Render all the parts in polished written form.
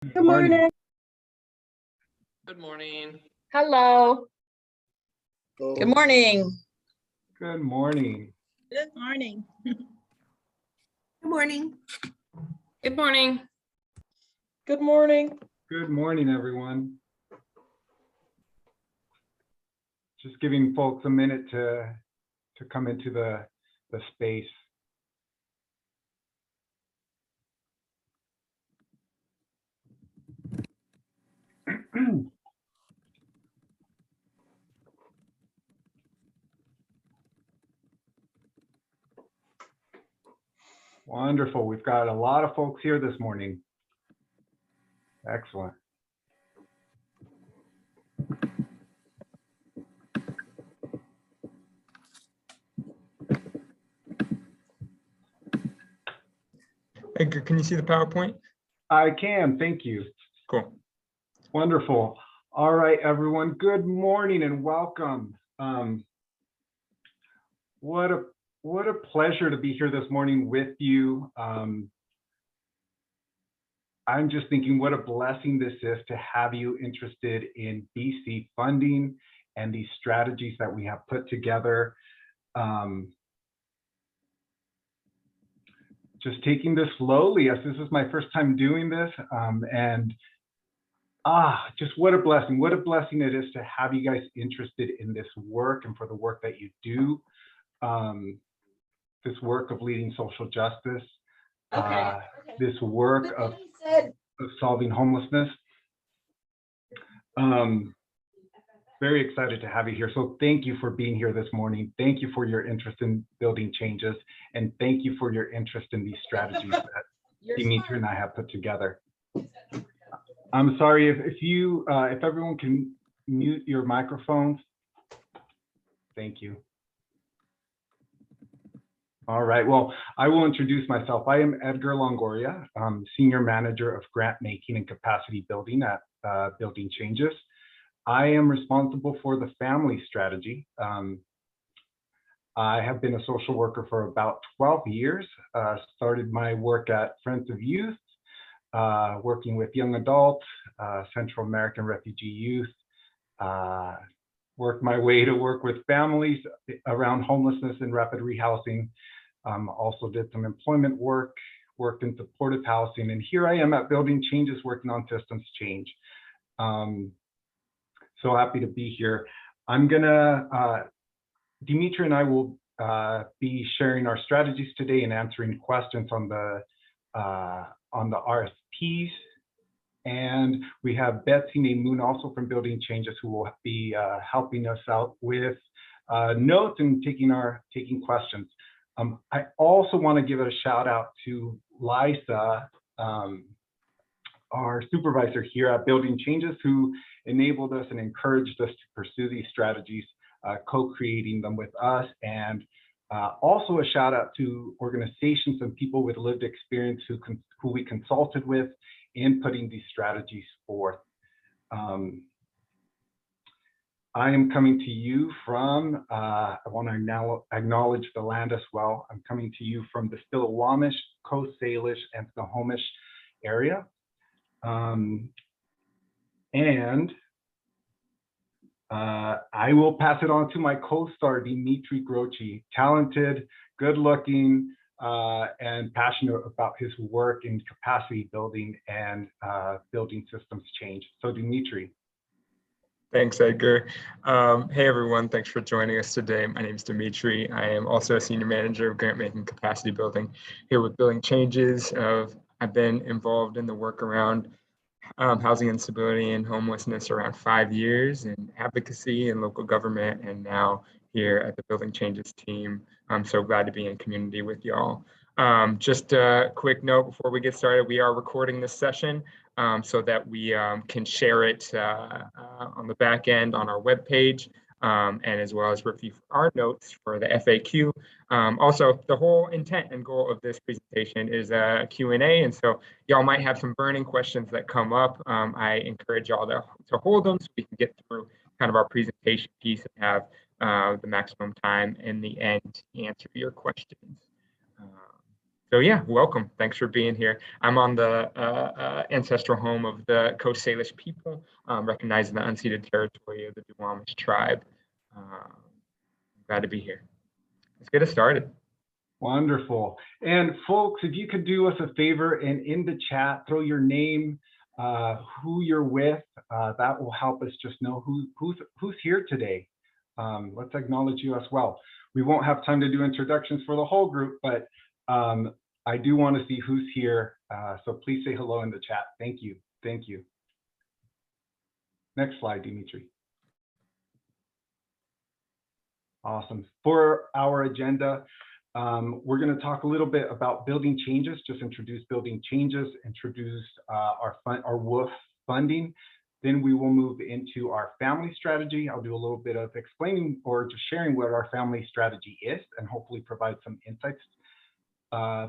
Good morning. Good morning. Hello. Good morning. Good morning. Good morning. Good morning. Good morning. Good morning. Good morning, everyone. Just giving folks a minute to come into the space. Wonderful. We've got a lot of folks here this morning. Excellent. Edgar, can you see the PowerPoint? I can, thank you. Cool. Wonderful. All right, everyone. Good morning and welcome. What a pleasure to be here this morning with you. I'm just thinking what a blessing this is to have you interested in BC funding and these strategies that we have put together. Just taking this slowly, as this is my first time doing this, just what a blessing it is to have you guys interested in this work and for the work that you do, this work of leading social justice, this work of solving homelessness. Very excited to have you here. So thank you for being here this morning. Thank you for your interest in building changes, and thank you for your interest in these strategies that Dimitri and I have put together. I'm sorry if everyone can mute your microphones. Thank you. All right, well, I will introduce myself. I am Edgar Longoria, Senior Manager of Grant Making and Capacity Building at Building Changes. I am responsible for the family strategy. I have been a social worker for about 12 years, started my work at Friends of Youth, working with young adults, Central American refugee youth, worked my way to work with families around homelessness and rapid rehousing. Also did some employment work, worked in supportive housing, and here I am at Building Changes working on systems change. So happy to be here. Dimitri and I will be sharing our strategies today and answering questions on the RSPs. And we have Betsy Moon also from Building Changes who will be helping us out with notes and taking questions. I also want to give a shout out to Lisa, our supervisor here at Building Changes, who enabled us and encouraged us to pursue these strategies, co-creating them with us. And also a shout out to organizations and people with lived experience who we consulted with in putting these strategies forth. I am coming to you from, I want to now acknowledge the land as well. I'm coming to you from the Stillaguamish, Coast Salish, and Snohomish area. I will pass it on to my co-star, Dimitri Grochi, talented, good looking, and passionate about his work in capacity building and building systems change. So Dimitri. Thanks, Edgar. Hey, everyone. Thanks for joining us today. My name is Dimitri. I am also a Senior Manager of Grant Making Capacity Building here with Building Changes. I've been involved in the work around housing instability and homelessness around 5 years in advocacy and local government, and now here at the Building Changes team. I'm so glad to be in community with y'all. Just a quick note before we get started, we are recording this session so that we can share it on the back end on our webpage, and as well as review our notes for the FAQ. Also, the whole intent and goal of this presentation is a Q&A, and so y'all might have some burning questions that come up. I encourage y'all to hold them so we can get through kind of our presentation piece and have the maximum time in the end to answer your questions. So yeah, welcome. Thanks for being here. I'm on the ancestral home of the Coast Salish people, recognizing the unceded territory of the Duwamish tribe. Glad to be here. Let's get it started. Wonderful. And folks, if you could do us a favor and in the chat, throw your name, who you're with, that will help us just know who's here today. Let's acknowledge you as well. We won't have time to do introductions for the whole group, but I do want to see who's here. So please say hello in the chat. Thank you. Thank you. Next slide, Dimitri. Awesome. For our agenda, we're going to talk a little bit about building changes, just introduce building changes, introduce our WOOF funding. Then we will move into our family strategy. I'll do a little bit of explaining or just sharing what our family strategy is and hopefully provide some insights.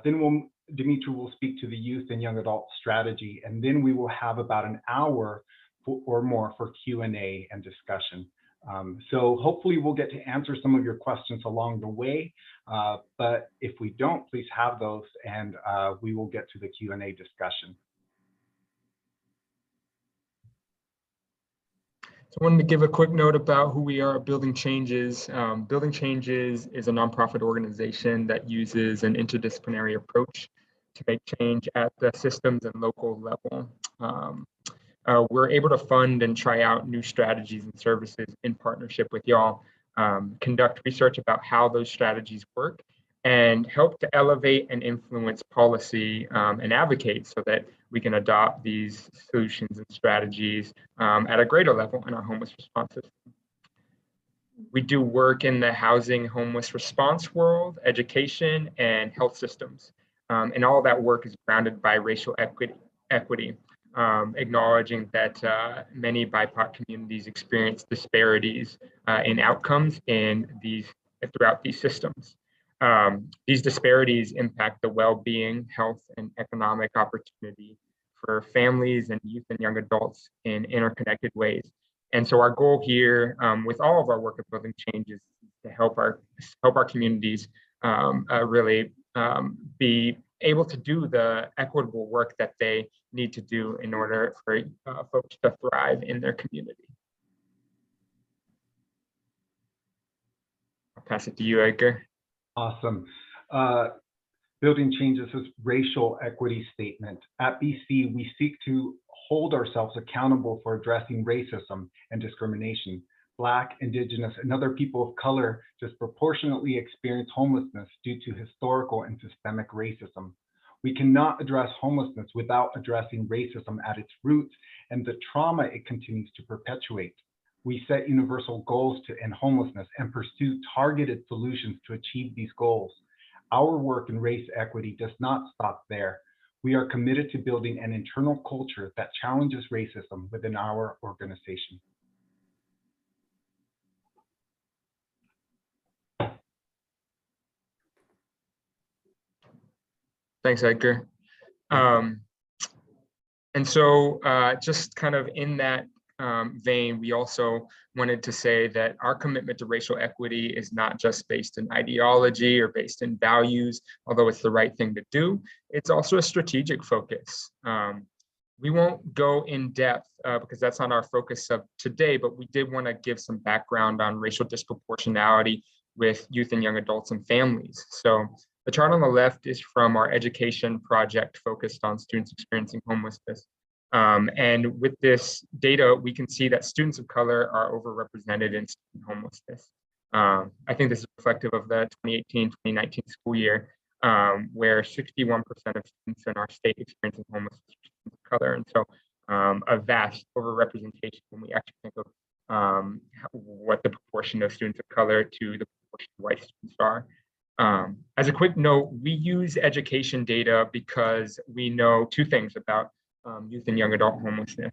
Then Dimitri will speak to the youth and young adult strategy, and then we will have about an hour or more for Q&A and discussion. So hopefully we'll get to answer some of your questions along the way, but if we don't, please have those and we will get to the Q&A discussion. So I wanted to give a quick note about who we are at Building Changes. Building Changes is a nonprofit organization that uses an interdisciplinary approach to make change at the systems and local level. We're able to fund and try out new strategies and services in partnership with y'all, conduct research about how those strategies work, and help to elevate and influence policy and advocate so that we can adopt these solutions and strategies at a greater level in our homeless response system. We do work in the housing homeless response world, education, and health systems. And all that work is grounded by racial equity. Acknowledging that many BIPOC communities experience disparities in outcomes throughout these systems. These disparities impact the well-being, health, and economic opportunity for families and youth and young adults in interconnected ways. And so our goal here with all of our work at Building Changes is to help our communities really be able to do the equitable work that they need to do in order for folks to thrive in their community. I'll pass it to you, Edgar. Awesome. Building Changes is racial equity statement. At BC, we seek to hold ourselves accountable for addressing racism and discrimination. Black, Indigenous, and other people of color disproportionately experience homelessness due to historical and systemic racism. We cannot address homelessness without addressing racism at its roots and the trauma it continues to perpetuate. We set universal goals to end homelessness and pursue targeted solutions to achieve these goals. Our work in race equity does not stop there. We are committed to building an internal culture that challenges racism within our organization. Thanks, Edgar. And so just kind of in that vein, we also wanted to say that our commitment to racial equity is not just based in ideology or based in values, although it's the right thing to do. It's also a strategic focus. We won't go in depth because that's not our focus of today, but we did want to give some background on racial disproportionality with youth and young adults and families. So the chart on the left is from our education project focused on students experiencing homelessness. And with this data, we can see that students of color are overrepresented in student homelessness. I think this is reflective of the 2018-2019 school year, where 61% of students in our state experiencing homelessness are students of color. And so a vast overrepresentation when we actually think of what the proportion of students of color to the proportion of white students are. As a quick note, we use education data because we know two things about youth and young adult homelessness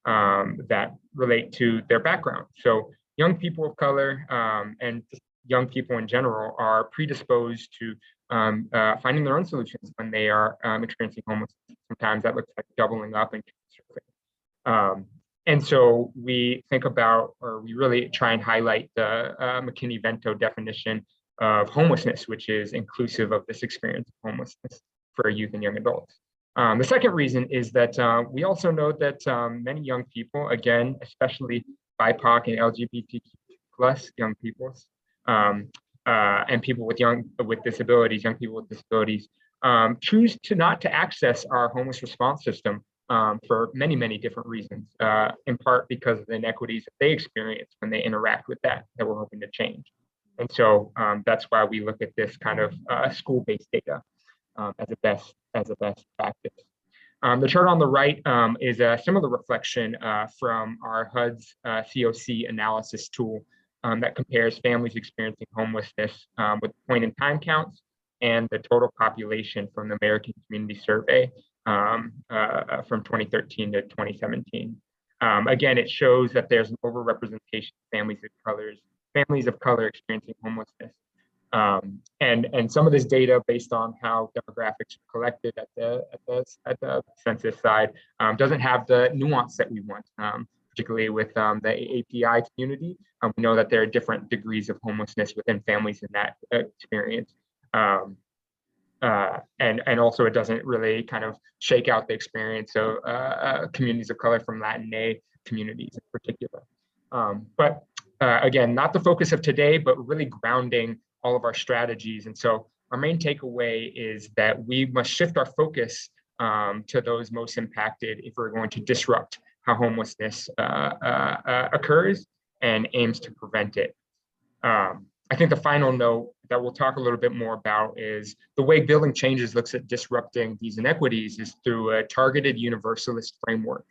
that relate to their background. So young people of color and young people in general are predisposed to finding their own solutions when they are experiencing homelessness. Sometimes that looks like doubling up and and so we think about, or we really try and highlight the McKinney-Vento definition of homelessness, which is inclusive of this experience of homelessness for youth and young adults. The second reason is that we also know that many young people, again, especially BIPOC and LGBTQ plus young peoples, and people with disabilities, young people with disabilities, choose not to access our homeless response system for many, many different reasons, in part because of the inequities that they experience when they interact with that we're hoping to change. And so that's why we look at this kind of school-based data as a best practice. The chart on the right is a similar reflection from our HUD's COC analysis tool that compares families experiencing homelessness with point-in-time counts and the total population from the American Community Survey from 2013 to 2017. Again, it shows that there's an overrepresentation of families of color experiencing homelessness. And some of this data, based on how demographics are collected at the census side, doesn't have the nuance that we want, particularly with the API community. We know that there are different degrees of homelessness within families in that experience. And also it doesn't really kind of shake out the experience of communities of color from Latinx communities in particular. But again, not the focus of today, but really grounding all of our strategies. And so our main takeaway is that we must shift our focus to those most impacted if we're going to disrupt how homelessness occurs and aims to prevent it. I think the final note that we'll talk a little bit more about is the way Building Changes looks at disrupting these inequities is through a targeted universalist framework.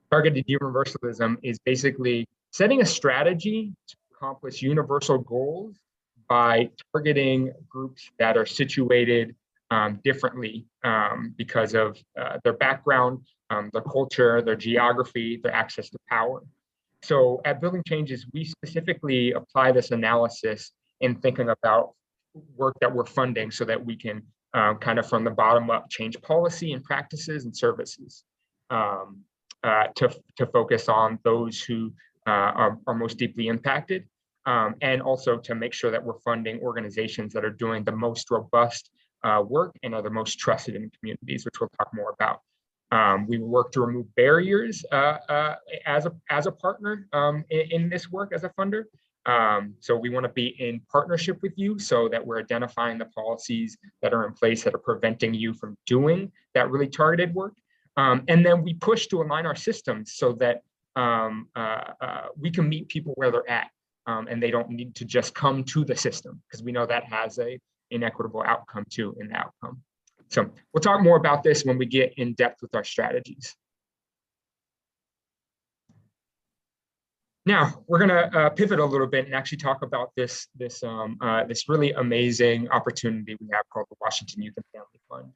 Targeted universalism is basically setting a strategy to accomplish universal goals by targeting groups that are situated differently because of their background, their culture, their geography, their access to power. So at Building Changes, we specifically apply this analysis in thinking about work that we're funding so that we can kind of from the bottom up change policy and practices and services to focus on those who are most deeply impacted, and also to make sure that we're funding organizations that are doing the most robust work and are the most trusted in communities, which we'll talk more about. We work to remove barriers as a partner in this work as a funder. So we want to be in partnership with you so that we're identifying the policies that are in place that are preventing you from doing that really targeted work. And then we push to align our systems so that we can meet people where they're at and they don't need to just come to the system, because we know that has a inequitable outcome too in the outcome. So we'll talk more about this when we get in depth with our strategies. Now we're going to pivot a little bit and actually talk about this really amazing opportunity we have called the Washington Youth and Family Fund.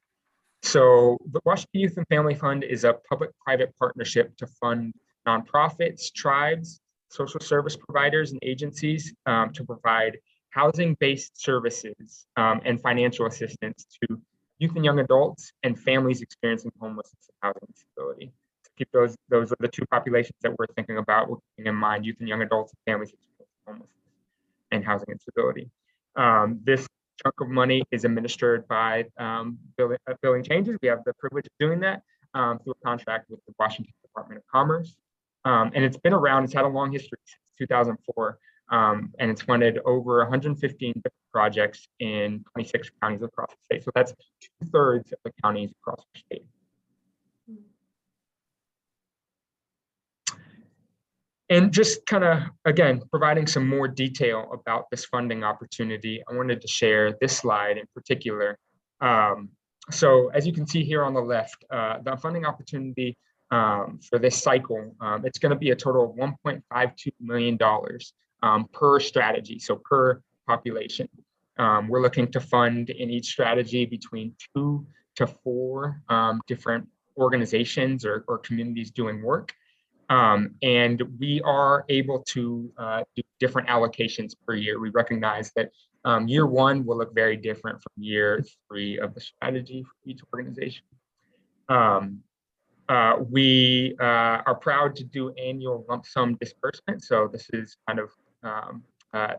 So the Washington Youth and Family Fund is a public-private partnership to fund nonprofits, tribes, social service providers, and agencies to provide housing-based services and financial assistance to youth and young adults and families experiencing homelessness and housing instability. To keep those are the two populations that we're thinking about, we're keeping in mind youth and young adults and families experiencing homelessness and housing instability. This chunk of money is administered by Building Changes. We have the privilege of doing that through a contract with the Washington Department of Commerce. And it's been around, it's had a long history since 2004. And it's funded over 115 different projects in 26 counties across the state. So that's 2/3 of the counties across the state. And just kind of, again, providing some more detail about this funding opportunity, I wanted to share this slide in particular. So as you can see here on the left, the funding opportunity for this cycle, it's going to be a total of $1.52 million per strategy, so per population. We're looking to fund in each strategy between 2 to 4 different organizations or communities doing work. And we are able to do different allocations per year. We recognize that year 1 will look very different from year 3 of the strategy for each organization. We are proud to do annual lump sum disbursement. So this is kind of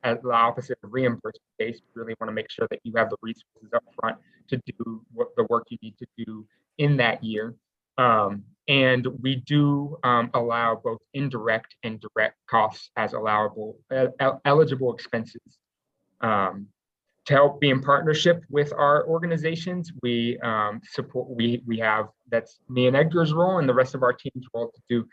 as the opposite of reimbursement based. We really want to make sure that you have the resources up front to do the work you need to do in that year. And we do allow both indirect and direct costs as allowable, eligible expenses. To help be in partnership with our organizations, we we have, that's me and Edgar's role and the rest of our team's role to do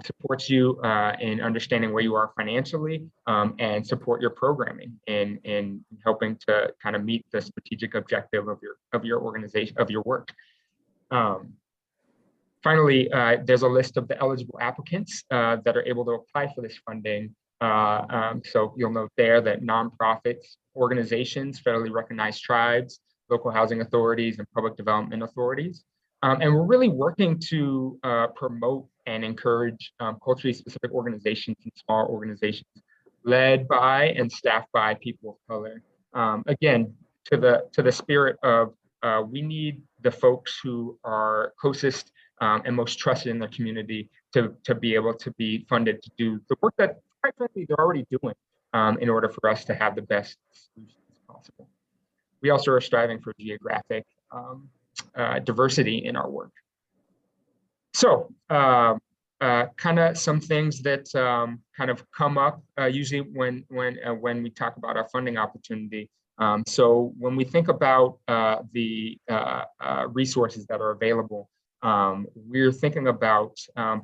support you in understanding where you are financially and support your programming in helping to kind of meet the strategic objective of your organization, of your work. Finally, there's a list of the eligible applicants that are able to apply for this funding. So you'll note there that nonprofits, organizations, federally recognized tribes, local housing authorities, and public development authorities. And we're really working to promote and encourage culturally specific organizations and small organizations led by and staffed by people of color. Again, to the spirit of we need the folks who are closest and most trusted in their community to be able to be funded to do the work that, quite frankly, they're already doing in order for us to have the best solutions possible. We also are striving for geographic diversity in our work. So kind of some things that kind of come up usually when we talk about our funding opportunity. So when we think about the resources that are available, we're thinking about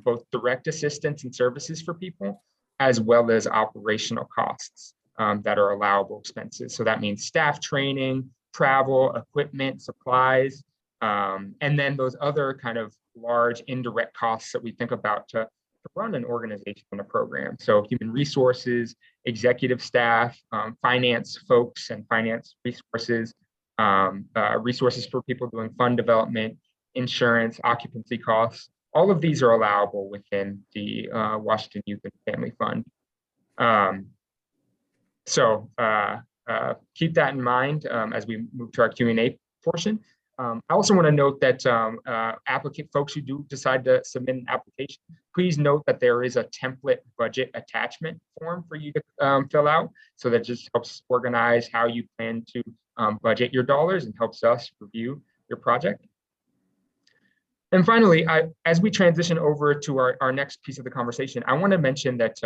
both direct assistance and services for people, as well as operational costs that are allowable expenses. So that means staff training, travel, equipment, supplies, and then those other kind of large indirect costs that we think about to run an organization and a program. So human resources, executive staff, finance folks and finance resources, resources for people doing fund development, insurance, occupancy costs. All of these are allowable within the Washington Youth and Family Fund. So keep that in mind as we move to our Q&A portion. I also want to note that folks who do decide to submit an application, please note that there is a template budget attachment form for you to fill out. So that just helps organize how you plan to budget your dollars and helps us review your project. And finally, as we transition over to our next piece of the conversation, I want to mention that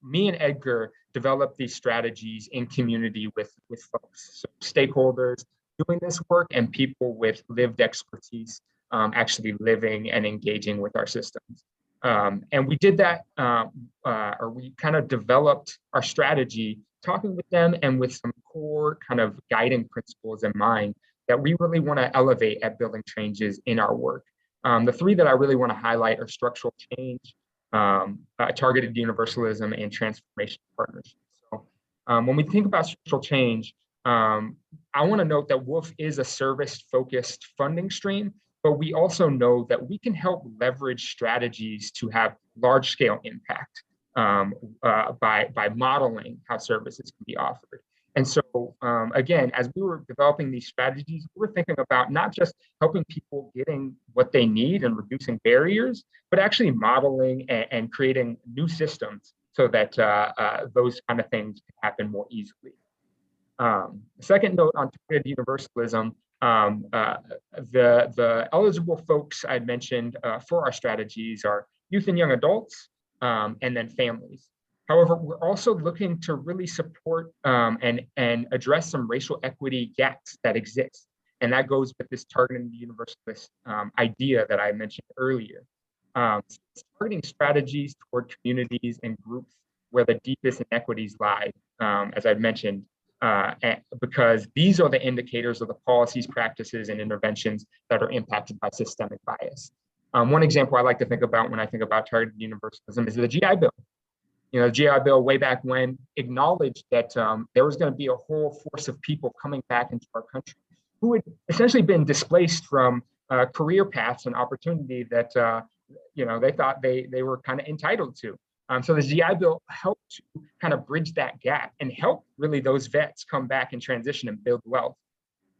me and Edgar developed these strategies in community with folks, so stakeholders doing this work and people with lived expertise actually living and engaging with our systems. And we did that, or we kind of developed our strategy talking with them and with some core kind of guiding principles in mind that we really want to elevate at building changes in our work. The three that I really want to highlight are structural change, targeted universalism, and transformation partnerships. So when we think about structural change, I want to note that WOOF is a service-focused funding stream, but we also know that we can help leverage strategies to have large-scale impact by modeling how services can be offered. And so, again, as we were developing these strategies, we were thinking about not just helping people getting what they need and reducing barriers, but actually modeling and creating new systems so that those kind of things can happen more easily. Second note on targeted universalism, the eligible folks I'd mentioned for our strategies are youth and young adults, and then families. However, we're also looking to really support and address some racial equity gaps that exist. And that goes with this targeting the universalist idea that I mentioned earlier. Targeting strategies toward communities and groups where the deepest inequities lie, as I mentioned, because these are the indicators of the policies, practices, and interventions that are impacted by systemic bias. One example I like to think about when I think about targeted universalism is the GI Bill. You know, the GI Bill way back when acknowledged that there was going to be a whole force of people coming back into our country who had essentially been displaced from career paths and opportunity that you know, they thought they were kind of entitled to. So the GI Bill helped to kind of bridge that gap and help really those vets come back and transition and build wealth.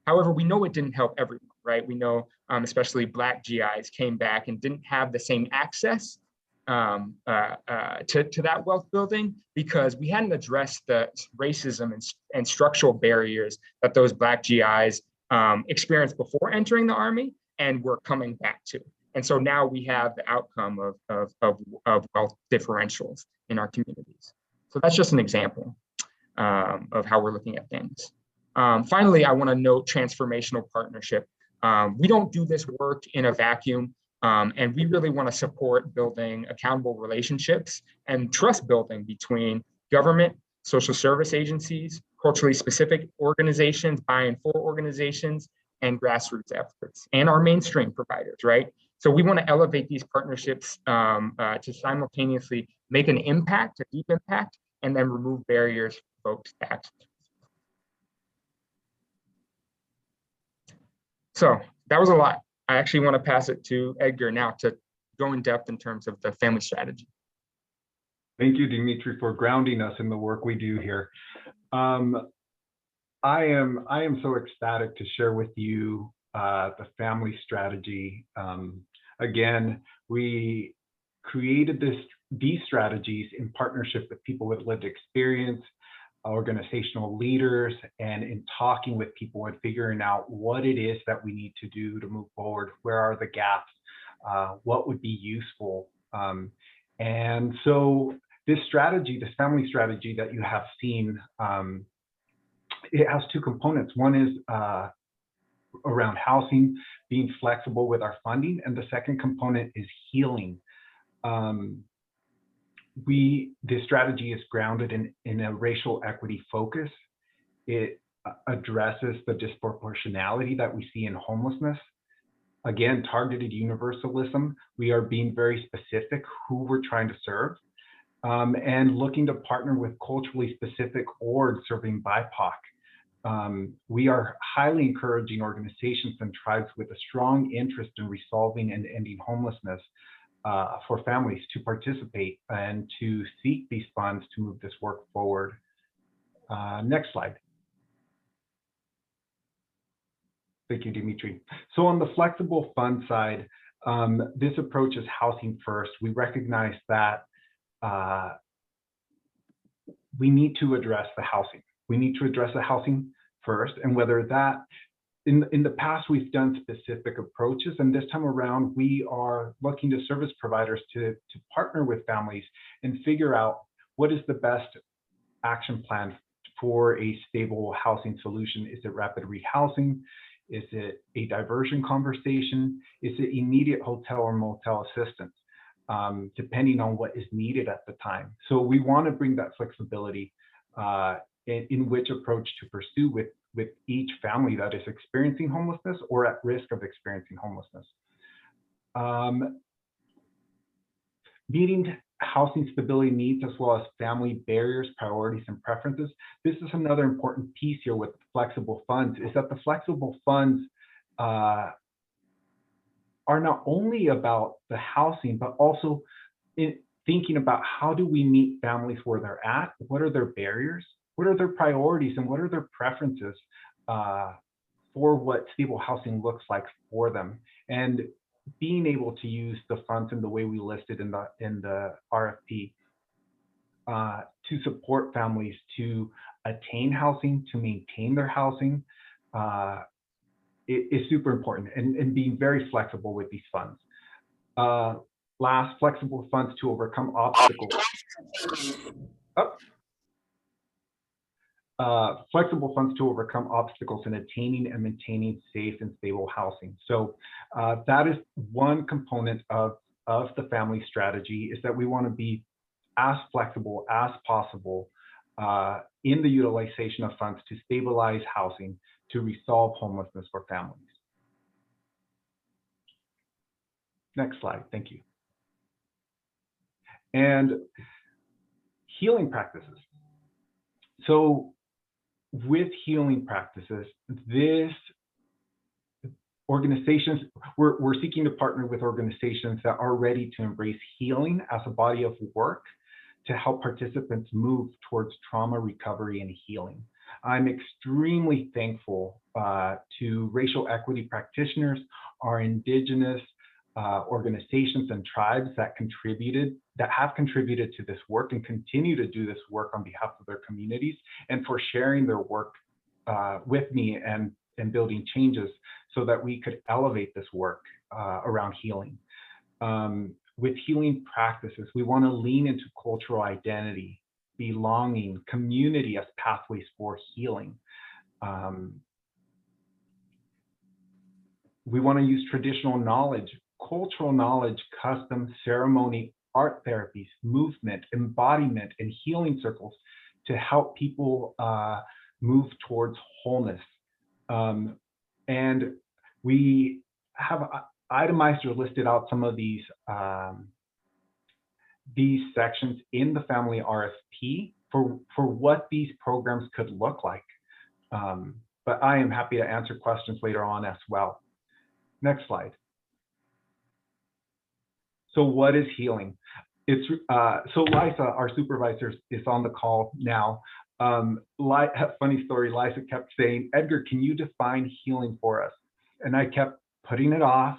However, we know it didn't help everyone, right? We know especially Black GIs came back and didn't have the same access to that wealth building because we hadn't addressed the racism and structural barriers that those Black GIs experienced before entering the Army and were coming back to. And so now we have the outcome of wealth differentials in our communities. So that's just an example of how we're looking at things. Finally, I want to note transformational partnership. We don't do this work in a vacuum, and we really want to support building accountable relationships and trust building between government, social service agencies, culturally specific organizations, buy and for organizations, and grassroots efforts, and our mainstream providers, right? So we want to elevate these partnerships to simultaneously make an impact, a deep impact, and then remove barriers for folks to access. So that was a lot. I actually want to pass it to Edgar now to go in depth in terms of the family strategy. Thank you, Dimitri, for grounding us in the work we do here. I am so ecstatic to share with you the family strategy. Again, we created these strategies in partnership with people with lived experience, organizational leaders, and in talking with people and figuring out what it is that we need to do to move forward. Where are the gaps? What would be useful? And so this strategy, this family strategy that you have seen, it has two components. One is around housing, being flexible with our funding, and the second component is healing. This strategy is grounded in a racial equity focus. It addresses the disproportionality that we see in homelessness. Again, targeted universalism. We are being very specific who we're trying to serve, and looking to partner with culturally specific orgs serving BIPOC. We are highly encouraging organizations and tribes with a strong interest in resolving and ending homelessness for families to participate and to seek these funds to move this work forward. Next slide. Thank you, Dimitri. So on the flexible fund side, this approach is housing first. We recognize that we need to address the housing. We need to address the housing first, and whether that, in the past, we've done specific approaches, and this time around, we are looking to service providers to partner with families and figure out what is the best action plan for a stable housing solution. Is it rapid rehousing? Is it a diversion conversation? Is it immediate hotel or motel assistance? Depending on what is needed at the time. So we want to bring that flexibility in which approach to pursue with each family that is experiencing homelessness or at risk of experiencing homelessness. Meeting housing stability needs as well as family barriers, priorities, and preferences. This is another important piece here with flexible funds, is that the flexible funds are not only about the housing, but also thinking about how do we meet families where they're at, what are their barriers, what are their priorities, and what are their preferences for what stable housing looks like for them. And being able to use the funds in the way we listed in the RFP to support families to attain housing, to maintain their housing, is super important, and being very flexible with these funds. Last, flexible funds to overcome obstacles. Flexible funds to overcome obstacles in attaining and maintaining safe and stable housing. So that is one component of the family strategy, is that we want to be as flexible as possible in the utilization of funds to stabilize housing, to resolve homelessness for families. Next slide, thank you. And healing practices. So with healing practices, this organizations, we're seeking to partner with organizations that are ready to embrace healing as a body of work to help participants move towards trauma recovery and healing. I'm extremely thankful to racial equity practitioners, our Indigenous organizations and tribes that have contributed to this work and continue to do this work on behalf of their communities, and for sharing their work with me and building changes so that we could elevate this work around healing. With healing practices, we want to lean into cultural identity, belonging, community as pathways for healing. We want to use traditional knowledge, cultural knowledge, custom, ceremony, art therapies, movement, embodiment, and healing circles to help people move towards wholeness. And we have itemized or listed out some of these sections in the family RFP for what these programs could look like. But I am happy to answer questions later on as well. Next slide. So what is healing? It's so Liza, our supervisor, is on the call now. Funny story, Liza kept saying, Edgar, can you define healing for us? And I kept putting it off.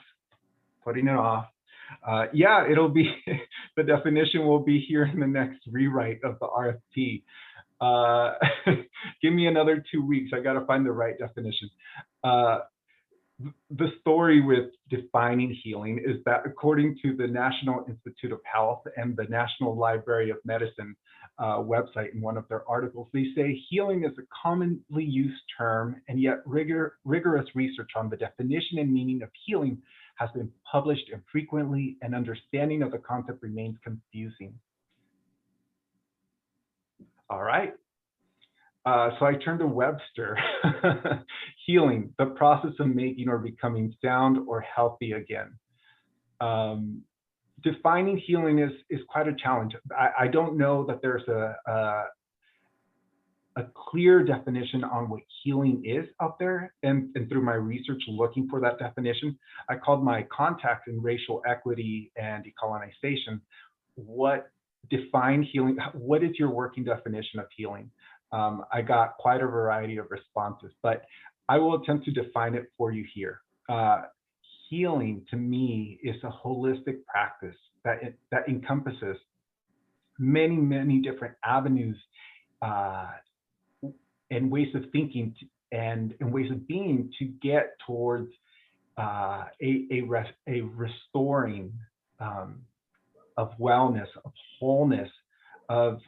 Yeah, it'll be, the definition will be here in the next rewrite of the RFP. Give me another 2 weeks. I got to find the right definition. The story with defining healing is that according to the National Institute of Health and the National Library of Medicine website, in one of their articles, they say healing is a commonly used term, and yet rigorous research on the definition and meaning of healing has been published infrequently, and understanding of the concept remains confusing. All right. So I turned to Webster. Healing, the process of making or becoming sound or healthy again. Defining healing is quite a challenge. I don't know that there's a clear definition on what healing is out there. And through my research looking for that definition, I called my contacts in racial equity and decolonization. What define healing? What is your working definition of healing? I got quite a variety of responses, but I will attempt to define it for you here. Healing to me is a holistic practice that encompasses many, many different avenues and ways of thinking and ways of being to get towards a restoring of wellness, of wholeness, of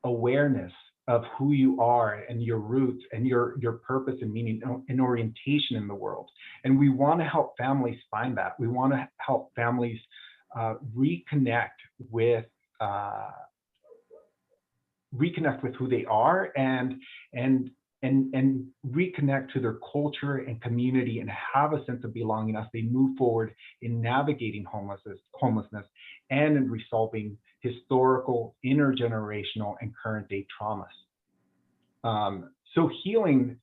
awareness of who you are and your roots and your purpose and meaning and orientation in the world. And we want to help families find that. We want to help families reconnect with who they are and reconnect to their culture and community and have a sense of belonging as they move forward in navigating homelessness and in resolving historical, intergenerational, and current day traumas. So healing,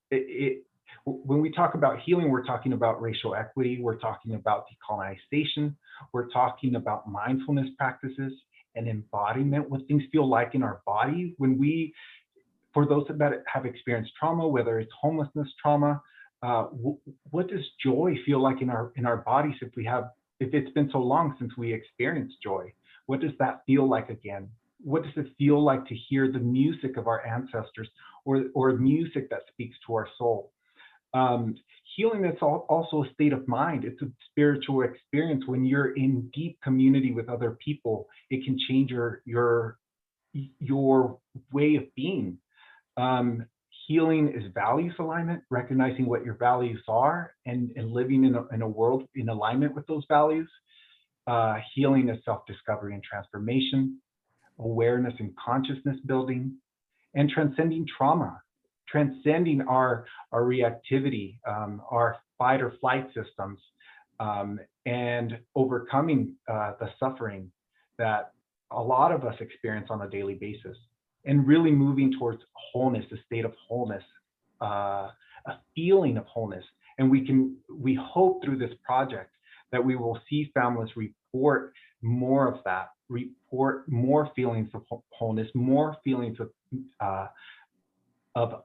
when we talk about healing, we're talking about racial equity, we're talking about decolonization, we're talking about mindfulness practices and embodiment, what things feel like in our body when we, for those that have experienced trauma, whether it's homelessness trauma, what does joy feel like in our bodies if it's been so long since we experienced joy? What does that feel like again? What does it feel like to hear the music of our ancestors or music that speaks to our soul? Healing is also a state of mind. It's a spiritual experience. When you're in deep community with other people, it can change your way of being. Healing is values alignment, recognizing what your values are and living in a world in alignment with those values. Healing is self-discovery and transformation, awareness and consciousness building, and transcending trauma, transcending our reactivity, our fight or flight systems, and overcoming the suffering that a lot of us experience on a daily basis, and really moving towards wholeness, a state of wholeness, a feeling of wholeness. And we hope through this project that we will see families report more of that, report more feelings of wholeness, more feelings of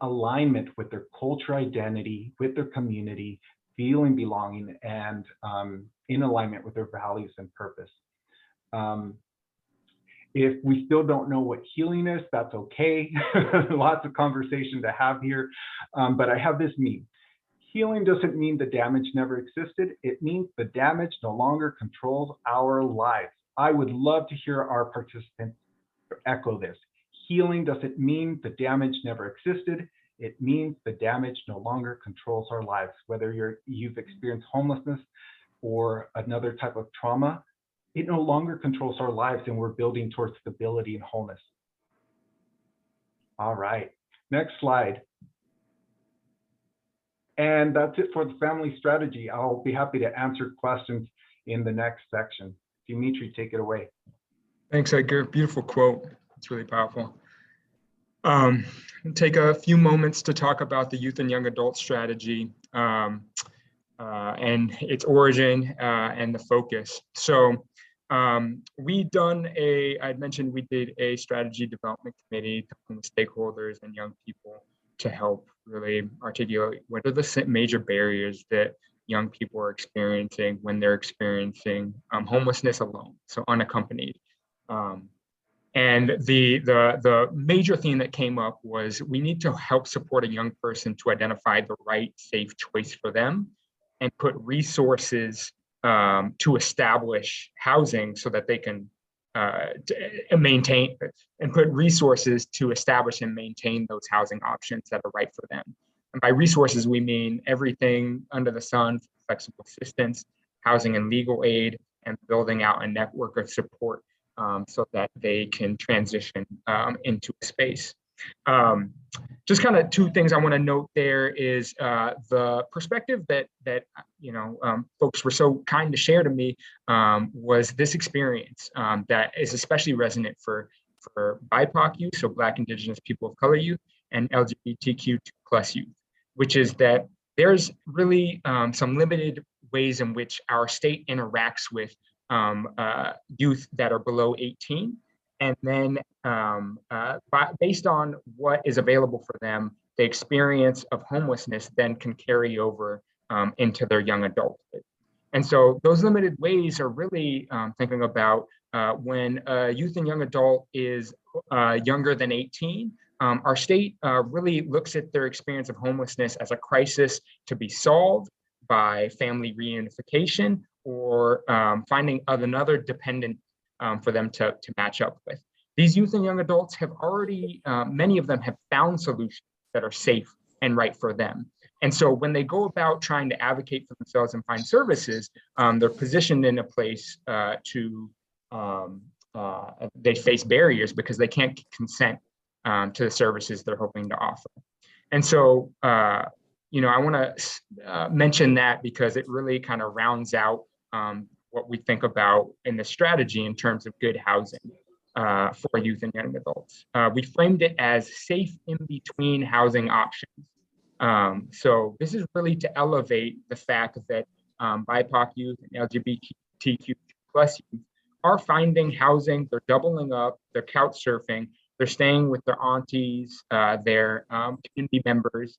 alignment with their culture identity, with their community, feeling belonging and in alignment with their values and purpose. If we still don't know what healing is, that's okay. Lots of conversation to have here, but I have this meme. Healing doesn't mean the damage never existed. It means the damage no longer controls our lives. I would love to hear our participants echo this. Healing doesn't mean the damage never existed. It means the damage no longer controls our lives. Whether you've experienced homelessness or another type of trauma, it no longer controls our lives, and we're building towards stability and wholeness. All right, next slide. And that's it for the family strategy. I'll be happy to answer questions in the next section. Dimitri, take it away. Thanks, Edgar. Beautiful quote. It's really powerful. Take a few moments to talk about the youth and young adult strategy and its origin and the focus. So I'd mentioned we did a strategy development committee talking with stakeholders and young people to help really articulate what are the major barriers that young people are experiencing when they're experiencing homelessness alone, so unaccompanied. And the major theme that came up was we need to help support a young person to identify the right safe choice for them and put resources to establish housing so that they can maintain and put resources to establish and maintain those housing options that are right for them. And by resources, we mean everything under the sun: flexible assistance, housing and legal aid, and building out a network of support so that they can transition into a space. Just kind of two things I want to note there is the perspective that folks were so kind to share to me was this experience that is especially resonant for BIPOC youth, so Black, Indigenous, people of color youth, and LGBTQ+ youth, which is that there's really some limited ways in which our state interacts with youth that are below 18. And then based on what is available for them, the experience of homelessness then can carry over into their young adulthood. And so those limited ways are really thinking about when a youth and young adult is younger than 18, our state really looks at their experience of homelessness as a crisis to be solved by family reunification or finding another dependent for them to match up with. These youth and young adults have already, many of them have found solutions that are safe and right for them. And so when they go about trying to advocate for themselves and find services, they're positioned in a place they face barriers because they can't consent to the services they're hoping to offer. And so, I want to mention that because it really kind of rounds out what we think about in the strategy in terms of good housing for youth and young adults. We framed it as safe in between housing options. So this is really to elevate the fact that BIPOC youth and LGBTQ+ youth are finding housing, they're doubling up, they're couch surfing, they're staying with their aunties, their community members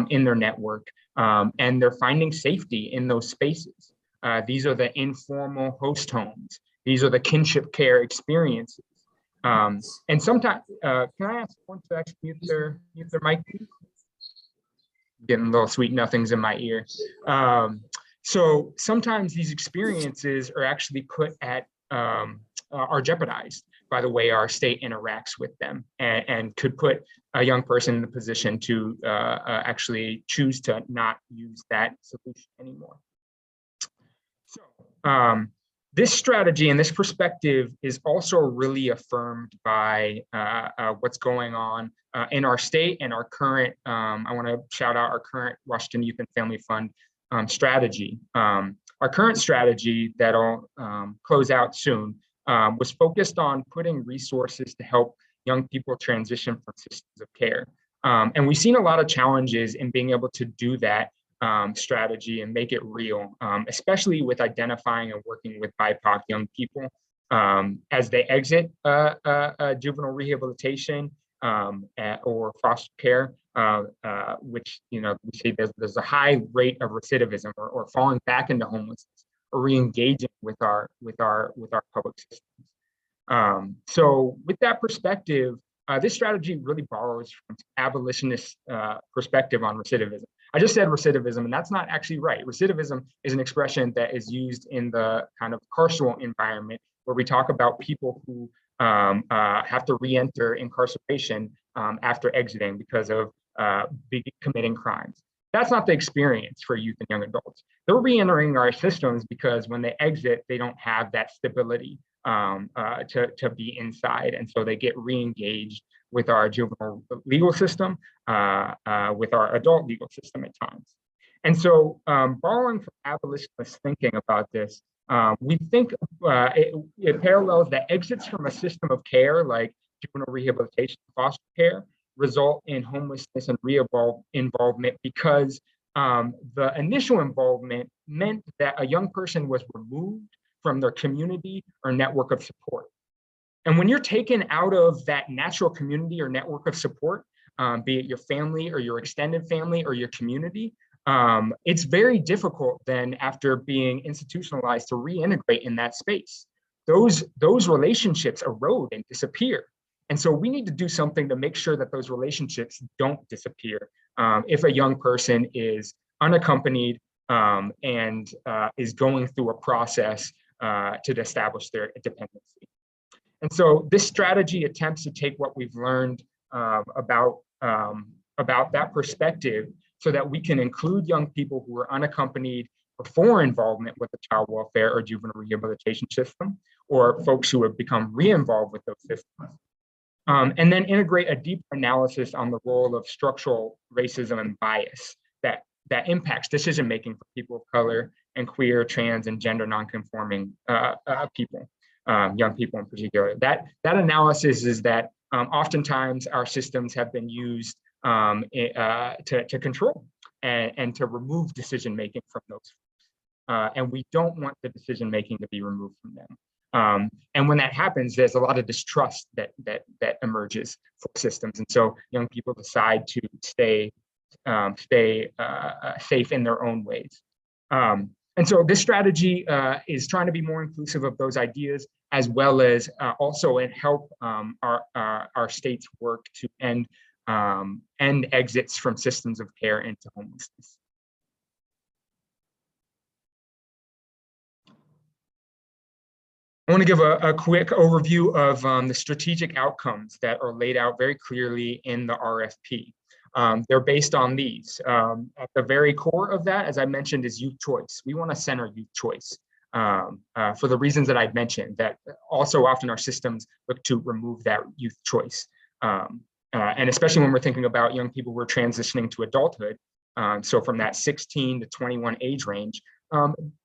in their network, and they're finding safety in those spaces. These are the informal host homes. These are the kinship care experiences. And sometimes, can I ask one to actually mute their mic? Getting little sweet nothings in my ear. So sometimes these experiences are actually put at, are jeopardized by the way our state interacts with them and could put a young person in the position to actually choose to not use that solution anymore. So this strategy and this perspective is also really affirmed by what's going on in our state and our current, I want to shout out our current Washington Youth and Family Fund strategy. Our current strategy that'll close out soon was focused on putting resources to help young people transition from systems of care. And we've seen a lot of challenges in being able to do that strategy and make it real, especially with identifying and working with BIPOC young people as they exit juvenile rehabilitation or foster care, which, we see there's a high rate of recidivism or falling back into homelessness or re-engaging with our public systems. So with that perspective, this strategy really borrows from abolitionist perspective on recidivism. I just said recidivism, and that's not actually right. Recidivism is an expression that is used in the kind of carceral environment where we talk about people who have to re-enter incarceration after exiting because of committing crimes. That's not the experience for youth and young adults. They're re-entering our systems because when they exit, they don't have that stability to be inside. And so they get re-engaged with our juvenile legal system, with our adult legal system at times. And so borrowing from abolitionist thinking about this, we think it parallels that exits from a system of care like juvenile rehabilitation, foster care, result in homelessness and re-involvement because the initial involvement meant that a young person was removed from their community or network of support. And when you're taken out of that natural community or network of support, be it your family or your extended family or your community, it's very difficult then after being institutionalized to reintegrate in that space. Those relationships erode and disappear. And so we need to do something to make sure that those relationships don't disappear if a young person is unaccompanied and is going through a process to establish their dependency. And so this strategy attempts to take what we've learned about that perspective so that we can include young people who are unaccompanied before involvement with the child welfare or juvenile rehabilitation system, or folks who have become re-involved with those systems. And then integrate a deeper analysis on the role of structural racism and bias that impacts decision-making for people of color and queer, trans, and gender nonconforming people, young people in particular. That analysis is that oftentimes our systems have been used to control and to remove decision-making from those folks. And we don't want the decision-making to be removed from them. And when that happens, there's a lot of distrust that emerges for systems. And so young people decide to stay safe in their own ways. And so this strategy is trying to be more inclusive of those ideas, as well as also help our states work to end exits from systems of care into homelessness. I want to give a quick overview of the strategic outcomes that are laid out very clearly in the RFP. They're based on these. At the very core of that, as I mentioned, is youth choice. We want to center youth choice for the reasons that I've mentioned, that also often our systems look to remove that youth choice. And especially when we're thinking about young people who are transitioning to adulthood. So from that 16 to 21 age range,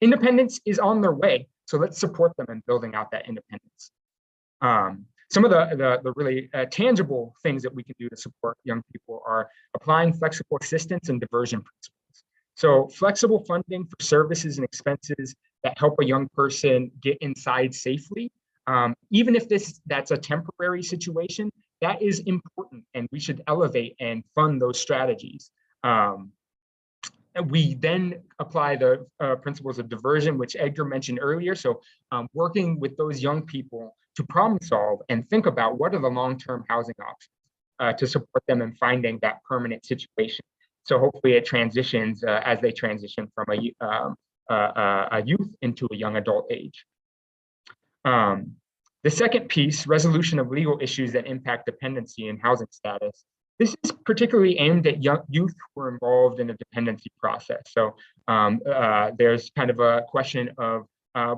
independence is on their way. So let's support them in building out that independence. Some of the really tangible things that we can do to support young people are applying flexible assistance and diversion principles. So flexible funding for services and expenses that help a young person get inside safely, even if that's a temporary situation, that is important, and we should elevate and fund those strategies. And we then apply the principles of diversion, which Edgar mentioned earlier. So working with those young people to problem solve and think about what are the long-term housing options to support them in finding that permanent situation. So hopefully it transitions as they transition from a youth into a young adult age. The second piece, resolution of legal issues that impact dependency and housing status. This is particularly aimed at youth who are involved in a dependency process. So there's kind of a question of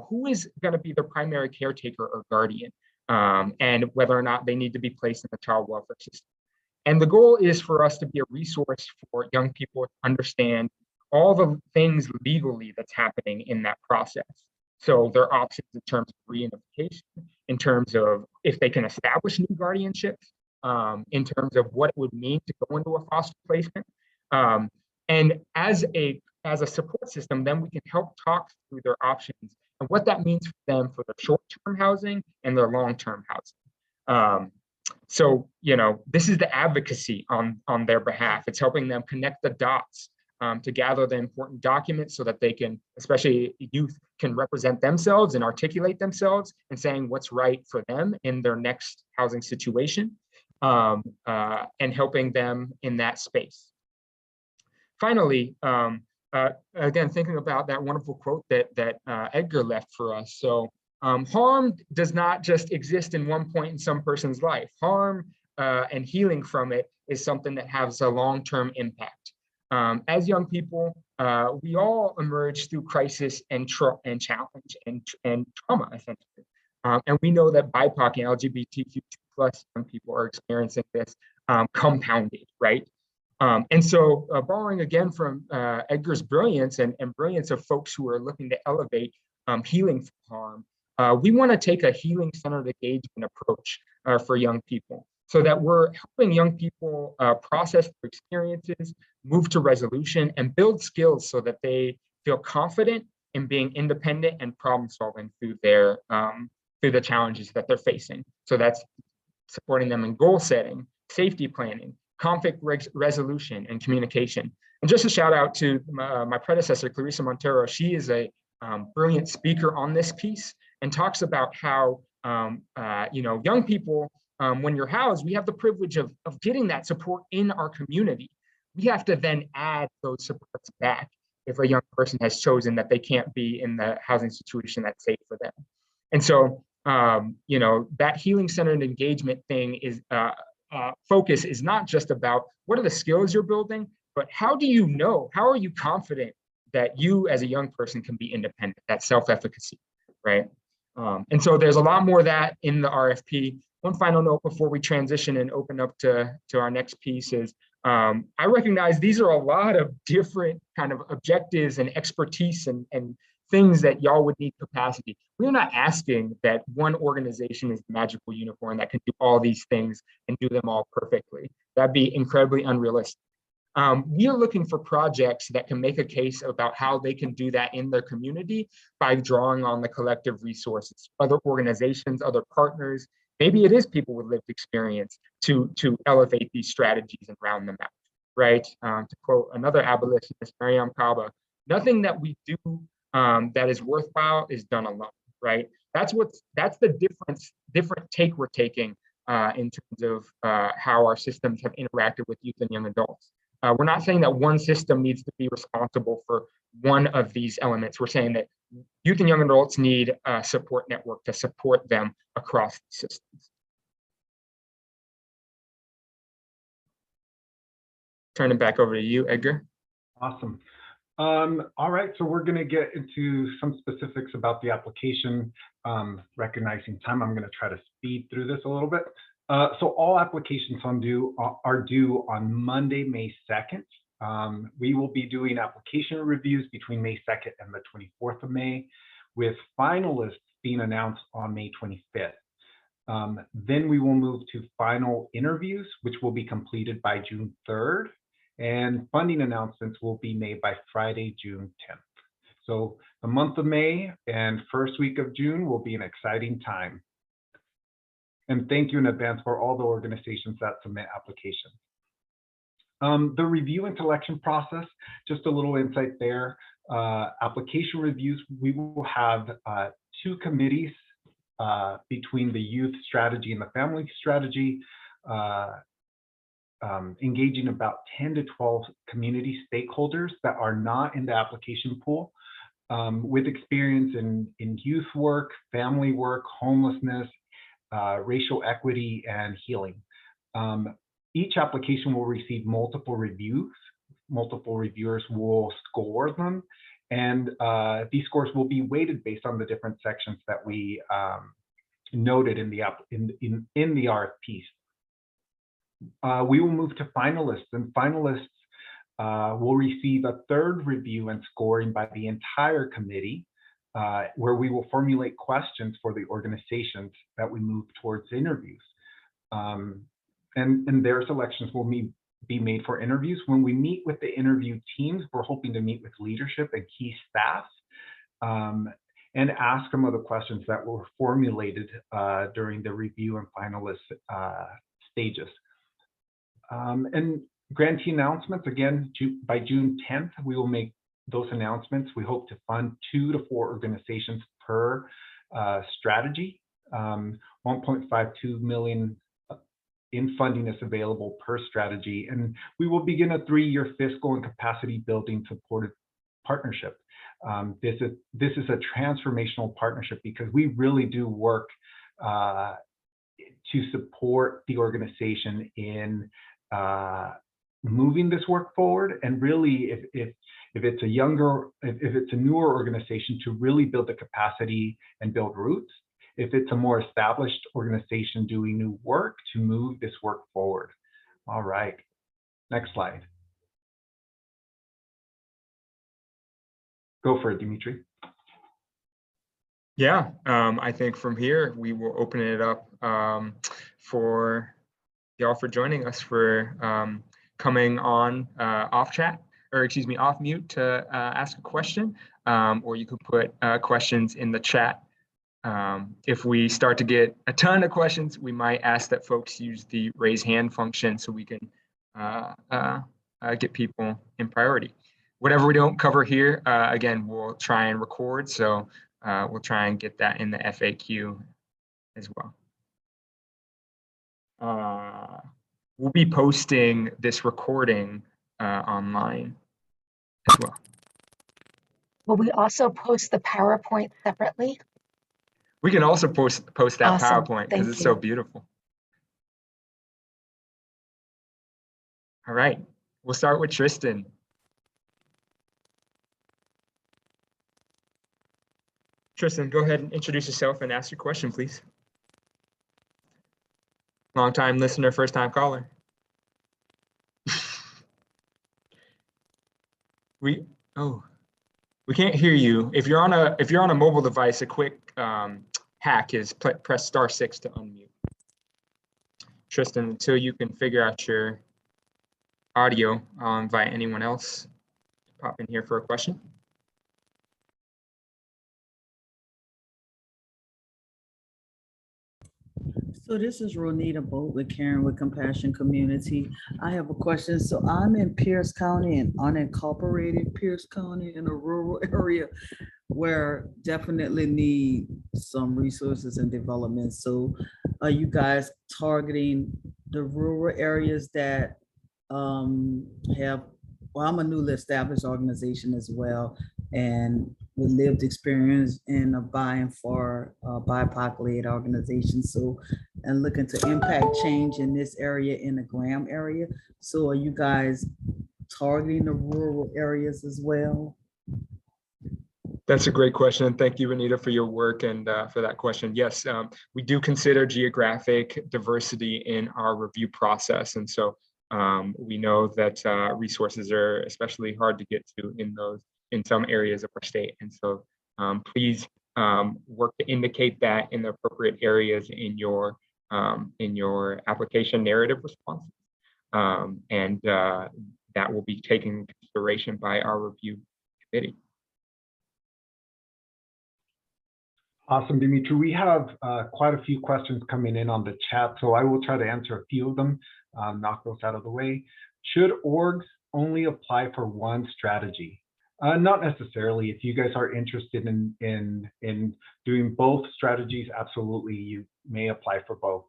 who is going to be their primary caretaker or guardian, and whether or not they need to be placed in the child welfare system. And the goal is for us to be a resource for young people to understand all the things legally that's happening in that process. So their options in terms of reunification, in terms of if they can establish new guardianships, in terms of what it would mean to go into a foster placement. And as a support system, then we can help talk through their options and what that means for them for their short-term housing and their long-term housing. So, this is the advocacy on their behalf. It's helping them connect the dots to gather the important documents so that they can, especially youth, can represent themselves and articulate themselves and saying what's right for them in their next housing situation, and helping them in that space. Finally, again, thinking about that wonderful quote that Edgar left for us. So harm does not just exist in one point in some person's life. Harm and healing from it is something that has a long-term impact. As young people, we all emerge through crisis and challenge and trauma, essentially. And we know that BIPOC and LGBTQ+ young people are experiencing this compounded, right? And so borrowing again from Edgar's brilliance and brilliance of folks who are looking to elevate healing from harm, we want to take a healing-centered engagement approach for young people so that we're helping young people process their experiences, move to resolution, and build skills so that they feel confident in being independent and problem-solving through the challenges that they're facing. So that's supporting them in goal setting, safety planning, conflict resolution, and communication. And just a shout out to my predecessor, Clarissa Montero. She is a brilliant speaker on this piece and talks about how young people, when you're housed, we have the privilege of getting that support in our community. We have to then add those supports back if a young person has chosen that they can't be in the housing situation that's safe for them. And so, that healing-centered engagement thing is focus is not just about what are the skills you're building, but how are you confident that you as a young person can be independent, that self-efficacy, right? And so there's a lot more of that in the RFP. One final note before we transition and open up to our next piece is, I recognize these are a lot of different kind of objectives and expertise and things that y'all would need capacity. We're not asking that one organization is the magical unicorn that can do all these things and do them all perfectly. That'd be incredibly unrealistic. We are looking for projects that can make a case about how they can do that in their community by drawing on the collective resources, other organizations, other partners. Maybe it is people with lived experience to elevate these strategies and round them out, right? To quote another abolitionist, Mariam Kaba, nothing that we do that is worthwhile is done alone, right? That's the different take we're taking in terms of how our systems have interacted with youth and young adults. We're not saying that one system needs to be responsible for one of these elements. We're saying that youth and young adults need a support network to support them across the systems. Turn it back over to you, Edgar. Awesome. All right, so we're going to get into some specifics about the application. Recognizing time, I'm going to try to speed through this a little bit. So all applications are due on Monday, May 2nd. We will be doing application reviews between May 2nd and the 24th of May, with finalists being announced on May 25th. Then we will move to final interviews, which will be completed by June 3rd. And funding announcements will be made by Friday, June 10th. So the month of May and first week of June will be an exciting time. And thank you in advance for all the organizations that submit applications. The review and selection process, just a little insight there. Application reviews, we will have 2 committees between the youth strategy and the family strategy, engaging about 10 to 12 community stakeholders that are not in the application pool, with experience in youth work, family work, homelessness, racial equity, and healing. Each application will receive multiple reviews. Multiple reviewers will score them, and these scores will be weighted based on the different sections that we noted in the RFPs. We will move to finalists, and finalists will receive a 3rd review and scoring by the entire committee, where we will formulate questions for the organizations that we move towards interviews. And their selections will be made for interviews. When we meet with the interview teams, we're hoping to meet with leadership and key staff and ask them other questions that were formulated during the review and finalist stages. And grantee announcements, again, by June 10th, we will make those announcements. We hope to fund 2 to 4 organizations per strategy. 1.52 million in funding is available per strategy, and we will begin a 3-year fiscal and capacity building supported partnership. This is a transformational partnership because we really do work to support the organization in moving this work forward, and really, if it's a newer organization, to really build the capacity and build roots. If it's a more established organization doing new work, to move this work forward. All right, next slide. Go for it, Dimitri. Yeah, I think from here, we will open it up for y'all for joining us, for coming on off mute to ask a question, or you could put questions in the chat. If we start to get a ton of questions, we might ask that folks use the raise hand function so we can get people in priority. Whatever we don't cover here, again, we'll try and record. So we'll try and get that in the FAQ as well. We'll be posting this recording online as well. Will we also post the PowerPoint separately? We can also post that Awesome. PowerPoint because it's Thank so you. beautiful. All right, we'll start with Tristan. Tristan, go ahead and introduce yourself and ask your question, please. Long-time listener, first-time caller. We can't hear you. If you're on a mobile device, a quick hack is press *6 to unmute. Tristan, until you can figure out your audio, I'll invite anyone else to pop in here for a question. So this is Ronita Boat with Caring with Compassion Community. I have a question. So I'm in Pierce County, an unincorporated Pierce County, in a rural area where definitely need some resources and development. So are you guys targeting the rural areas that have, well, I'm a newly established organization as well, and with lived experience in buying for BIPOC-led organizations. So, and looking to impact change in this area, in the Graham area. So are you guys targeting the rural areas as well? That's a great question. Thank you, Anita, for your work and for that question. Yes, we do consider geographic diversity in our review process. And so we know that resources are especially hard to get to in some areas of our state. And so please work to indicate that in the appropriate areas in your application narrative responses. And that will be taken into consideration by our review committee. Awesome, Dimitri. We have quite a few questions coming in on the chat, so I will try to answer a few of them, knock those out of the way. Should orgs only apply for one strategy? Not necessarily. If you guys are interested in doing both strategies, absolutely, you may apply for both.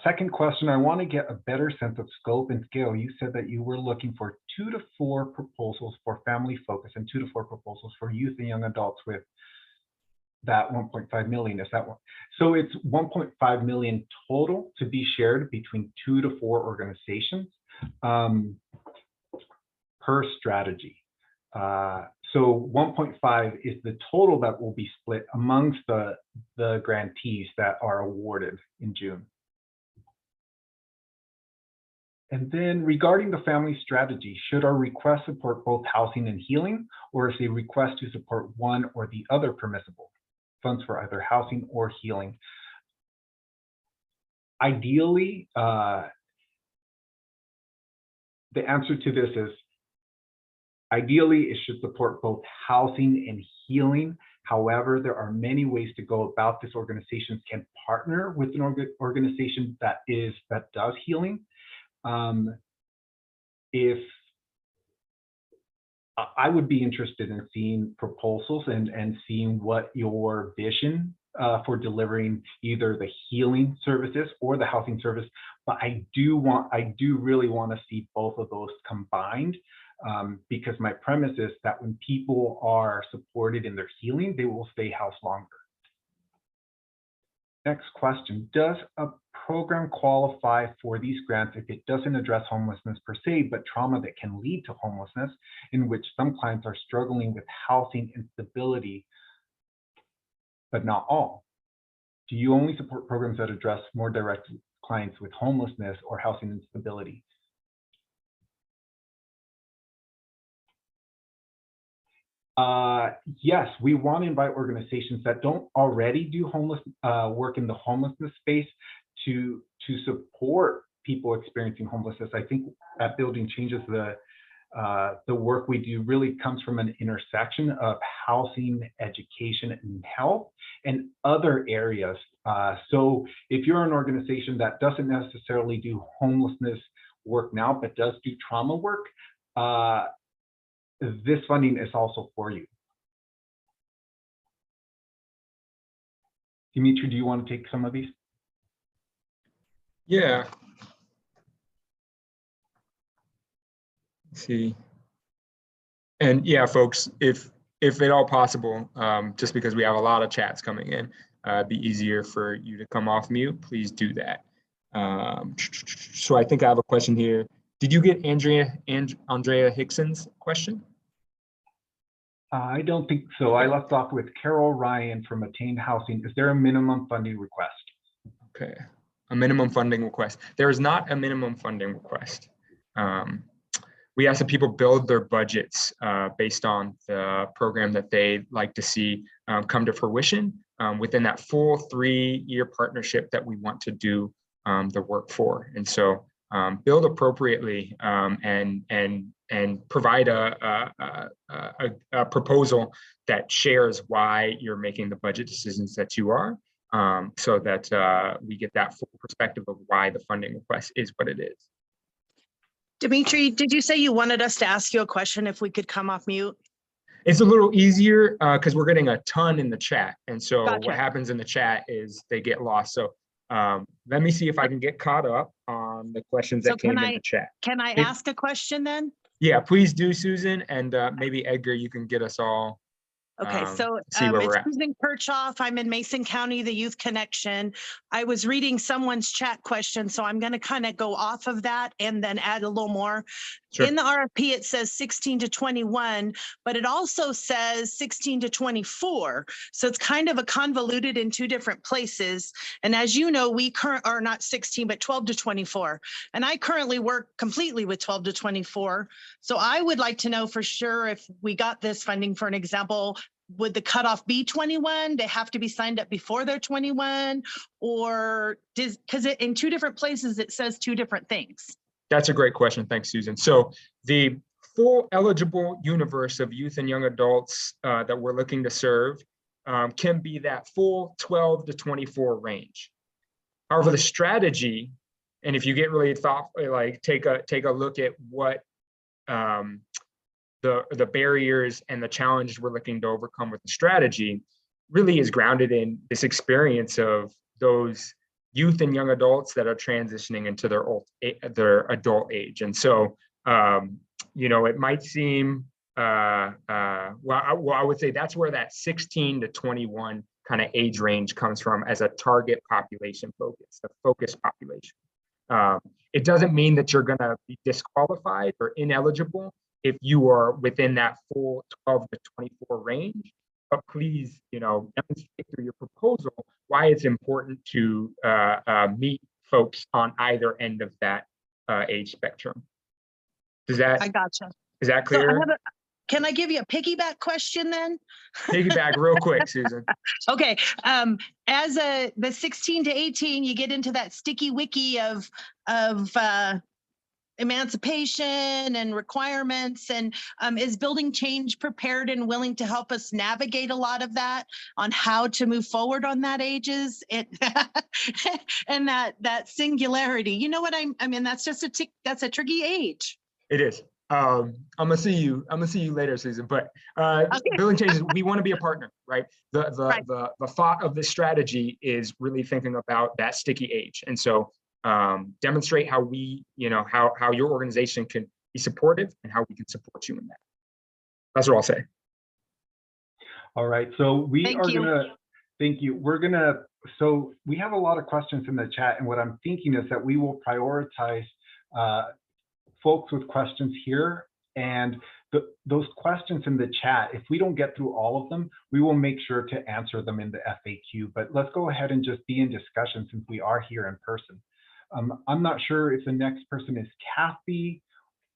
Second question, I want to get a better sense of scope and scale. You said that you were looking for 2 to 4 proposals for family focus and 2 to 4 proposals for youth and young adults with that 1.5 million. Is that one? So it's 1.5 million total to be shared between 2 to 4 organizations per strategy. So 1.5 is the total that will be split amongst the grantees that are awarded in June. And then regarding the family strategy, should our request support both housing and healing, or is a request to support one or the other permissible? Funds for either housing or healing. Ideally, the answer to this is, ideally, it should support both housing and healing. However, there are many ways to go about this. Organizations can partner with an organization that does healing. If I would be interested in seeing proposals and seeing what your vision for delivering either the healing services or the housing service, but I do really want to see both of those combined, because my premise is that when people are supported in their healing, they will stay housed longer. Next question, does a program qualify for these grants if it doesn't address homelessness per se, but trauma that can lead to homelessness, in which some clients are struggling with housing instability, but not all? Do you only support programs that address more direct clients with homelessness or housing instability? Yes, we want to invite organizations that don't already do work in the homelessness space to support people experiencing homelessness. I think at Building Changes, the work we do really comes from an intersection of housing, education, and health, and other areas. So if you're an organization that doesn't necessarily do homelessness work now, but does do trauma work, this funding is also for you. Dimitri, do you want to take some of these? Yeah. Let's see. And yeah, folks, if at all possible, just because we have a lot of chats coming in, it'd be easier for you to come off mute, please do that. So I think I have a question here. Did you get Andrea Hickson's question? I don't think so. I left off with Carol Ryan from Attained Housing. Is there a minimum funding request? Okay, a minimum funding request. There is not a minimum funding request. We ask that people build their budgets based on the program that they'd like to see come to fruition within that full 3-year partnership that we want to do the work for. And so build appropriately and provide a proposal that shares why you're making the budget decisions that you are, so that we get that full perspective of why the funding request is what it is. Dimitri, did you say you wanted us to ask you a question if we could come off mute? It's a little easier because we're getting a ton in the chat. And so Gotcha. what happens in the chat is they get lost. So let me see if I can get caught up on the questions that came in the chat. Can I ask a question then? Yeah, please do, Susan. And maybe Edgar, you can get us all. Okay, so see where we're it's at. Susan Kirchhoff. I'm in Mason County, the Youth Connection. I was reading someone's chat question, so I'm going to kind of go off of that and then add a little more. Sure. In the RFP, it says 16 to 21, but it also says 16 to 24. So it's kind of a convoluted in 2 different places. And as you know, we are not 16, but 12 to 24. And I currently work completely with 12 to 24. So I would like to know for sure if we got this funding, for an example, would the cutoff be 21? They have to be signed up before they're 21, or because in 2 different places, it says 2 different things. That's a great question. Thanks, Susan. So the full eligible universe of youth and young adults that we're looking to serve can be that full 12 to 24 range. However, the strategy, and if you get really thoughtful, like take a look at what the barriers and the challenges we're looking to overcome with the strategy, really is grounded in this experience of those youth and young adults that are transitioning into their adult age. And so, you know, it might seem, well, I would say that's where that 16 to 21 kind of age range comes from as a target population focus, a focused population. It doesn't mean that you're going to be disqualified or ineligible if you are within that full 12 to 24 range. But please, you know, demonstrate through your proposal why it's important to meet folks on either end of that age spectrum. I gotcha. Is that clear? So can I give you a piggyback question then? Piggyback real quick, Susan. Okay. As the 16 to 18, you get into that sticky wicky of emancipation and requirements, and is Building Change prepared and willing to help us navigate a lot of that on how to move forward on that ages and that singularity? You know what I mean? That's just that's a tricky age. It is. I'm gonna see you later, Susan. But Building Changes, we want to be a partner, right? The thought of this strategy is really thinking about that sticky age, and so demonstrate how we, how your organization can be supportive and how we can support you in that. That's what I'll say. All right. So Thank you. thank you. So we have a lot of questions in the chat, and what I'm thinking is that we will prioritize folks with questions here, and those questions in the chat, if we don't get through all of them, we will make sure to answer them in the FAQ. But let's go ahead and just be in discussion since we are here in person. I'm not sure if the next person is Kathy,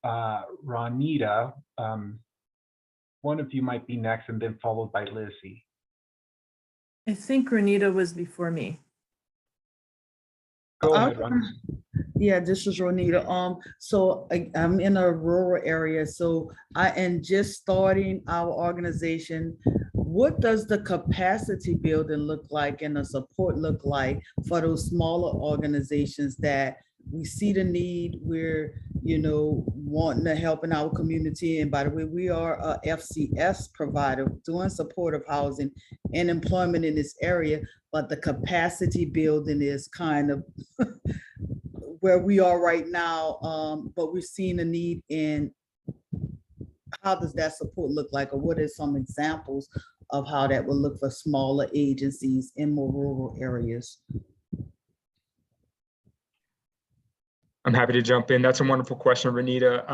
Ronita. One of you might be next, and then followed by Lizzie. I think Ronita was before me. Go ahead, Ronita. Yeah, this is Ronita. So I'm in a rural area, so I am just starting our organization. What does the capacity building look like and the support look like for those smaller organizations that we see the need, we're, wanting to help in our community? And by the way, we are a FCS provider doing supportive housing and employment in this area, but the capacity building is kind of where we are right now, but we're seeing a need in how does that support look like, or what are some examples of how that would look for smaller agencies in more rural areas? I'm happy to jump in. That's a wonderful question, Renita.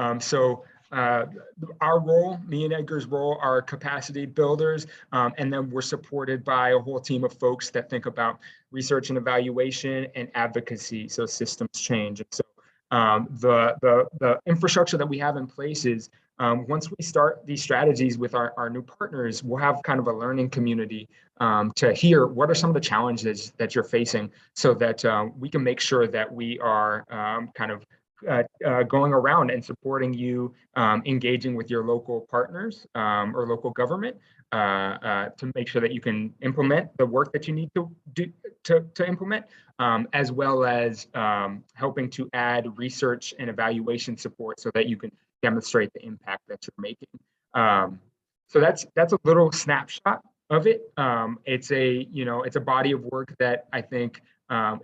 Our role, me and Edgar's role, are capacity builders, and then we're supported by a whole team of folks that think about research and evaluation and advocacy, so systems change. And so the infrastructure that we have in place is once we start these strategies with our new partners, we'll have kind of a learning community to hear what are some of the challenges that you're facing, so that we can make sure that we are going around and supporting you, engaging with your local partners or local government to make sure that you can implement the work that you need to do to implement, as well as helping to add research and evaluation support so that you can demonstrate the impact that you're making. So that's a little snapshot of it. It's a body of work that I think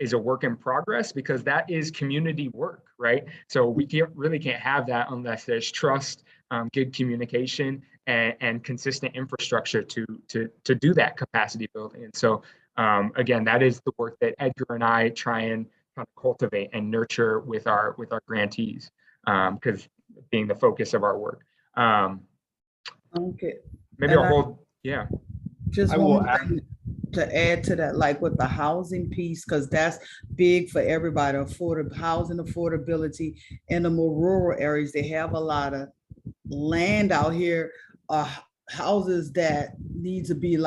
is a work in progress, because that is community work, right? So we really can't have that unless there's trust, good communication, and consistent infrastructure to do that capacity building. And so again, that is the work that Edgar and I try and kind of cultivate and nurture with our grantees, because being the focus of our work. Okay. Maybe I'll hold, yeah. Just one thing to add to that, like with the housing piece, because that's big for everybody. Housing affordability in the more rural areas, they have a lot of land out here, houses that need to be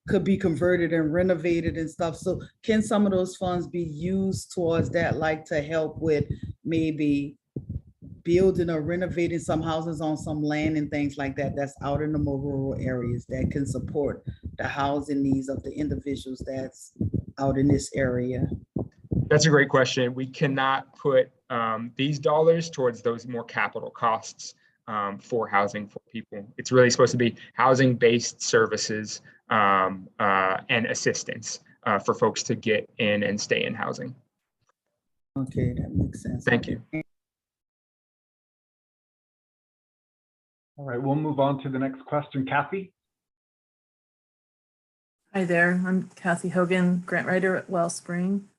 could be converted and renovated and stuff. So can some of those funds be used towards that, like to help with maybe building or renovating some houses on some land and things like that, that's out in the more rural areas that can support the housing needs of the individuals that's out in this area? That's a great question. We cannot put these dollars towards those more capital costs for housing for people. It's really supposed to be housing-based services and assistance for folks to get in and stay in housing. Okay, that makes sense. Thank you. All right, we'll move on to the next question. Kathy? Hi there, I'm Kathy Hogan, grant writer at Wellspring.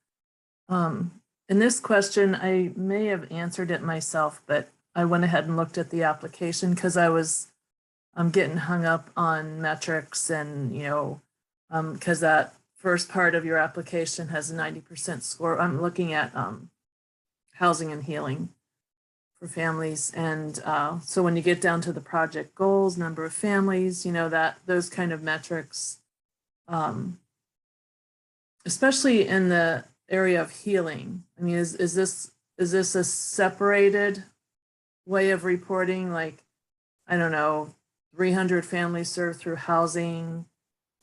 In this question, I may have answered it myself, but I went ahead and looked at the application because I'm getting hung up on metrics and, because that first part of your application has a 90% score. I'm looking at housing and healing for families. And so when you get down to the project goals, number of families, those kind of metrics, especially in the area of healing. I mean, is this is this a separated way of reporting? Like, I don't know, 300 families served through housing,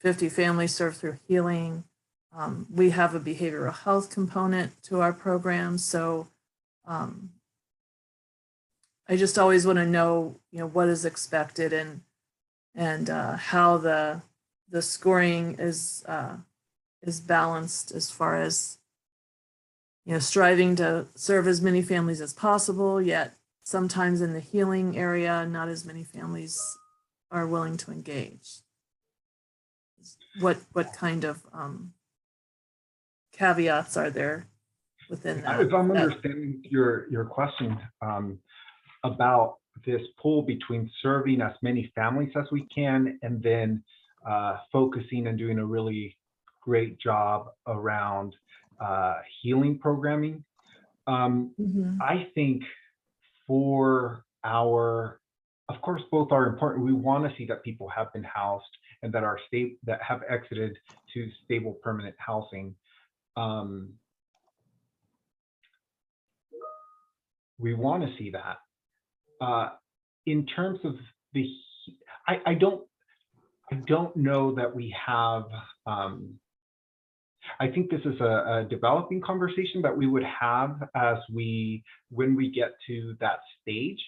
50 families served through healing. We have a behavioral health component to our program. So I just always want to know, what is expected and how the scoring is balanced as far as, striving to serve as many families as possible, yet sometimes in the healing area, not as many families are willing to engage. What kind of caveats are there within that? If I'm understanding your question about this pull between serving as many families as we can and then focusing and doing a really great job around healing programming. I think for of course, both are important. We want to see that people have been housed and that that have exited to stable permanent housing. We want to see that. In terms of I don't know that we have. I think this is a developing conversation that we would have when we get to that stage.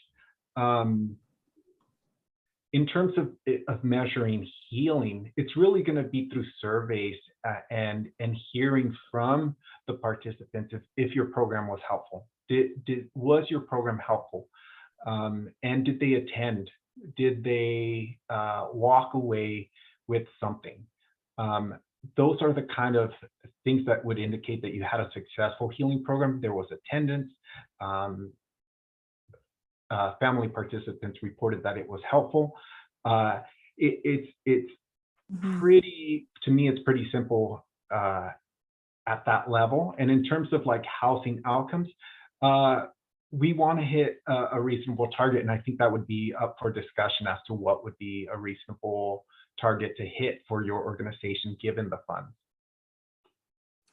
In terms of measuring healing, it's really going to be through surveys and hearing from the participants if your program was helpful. Was your program helpful? And did they attend? Did they walk away with something? Those are the kind of things that would indicate that you had a successful healing program. There was attendance. Family participants reported that it was helpful. It's pretty, to me, it's pretty simple at that level. And in terms of like housing outcomes, we want to hit a reasonable target. And I think that would be up for discussion as to what would be a reasonable target to hit for your organization, given the funds.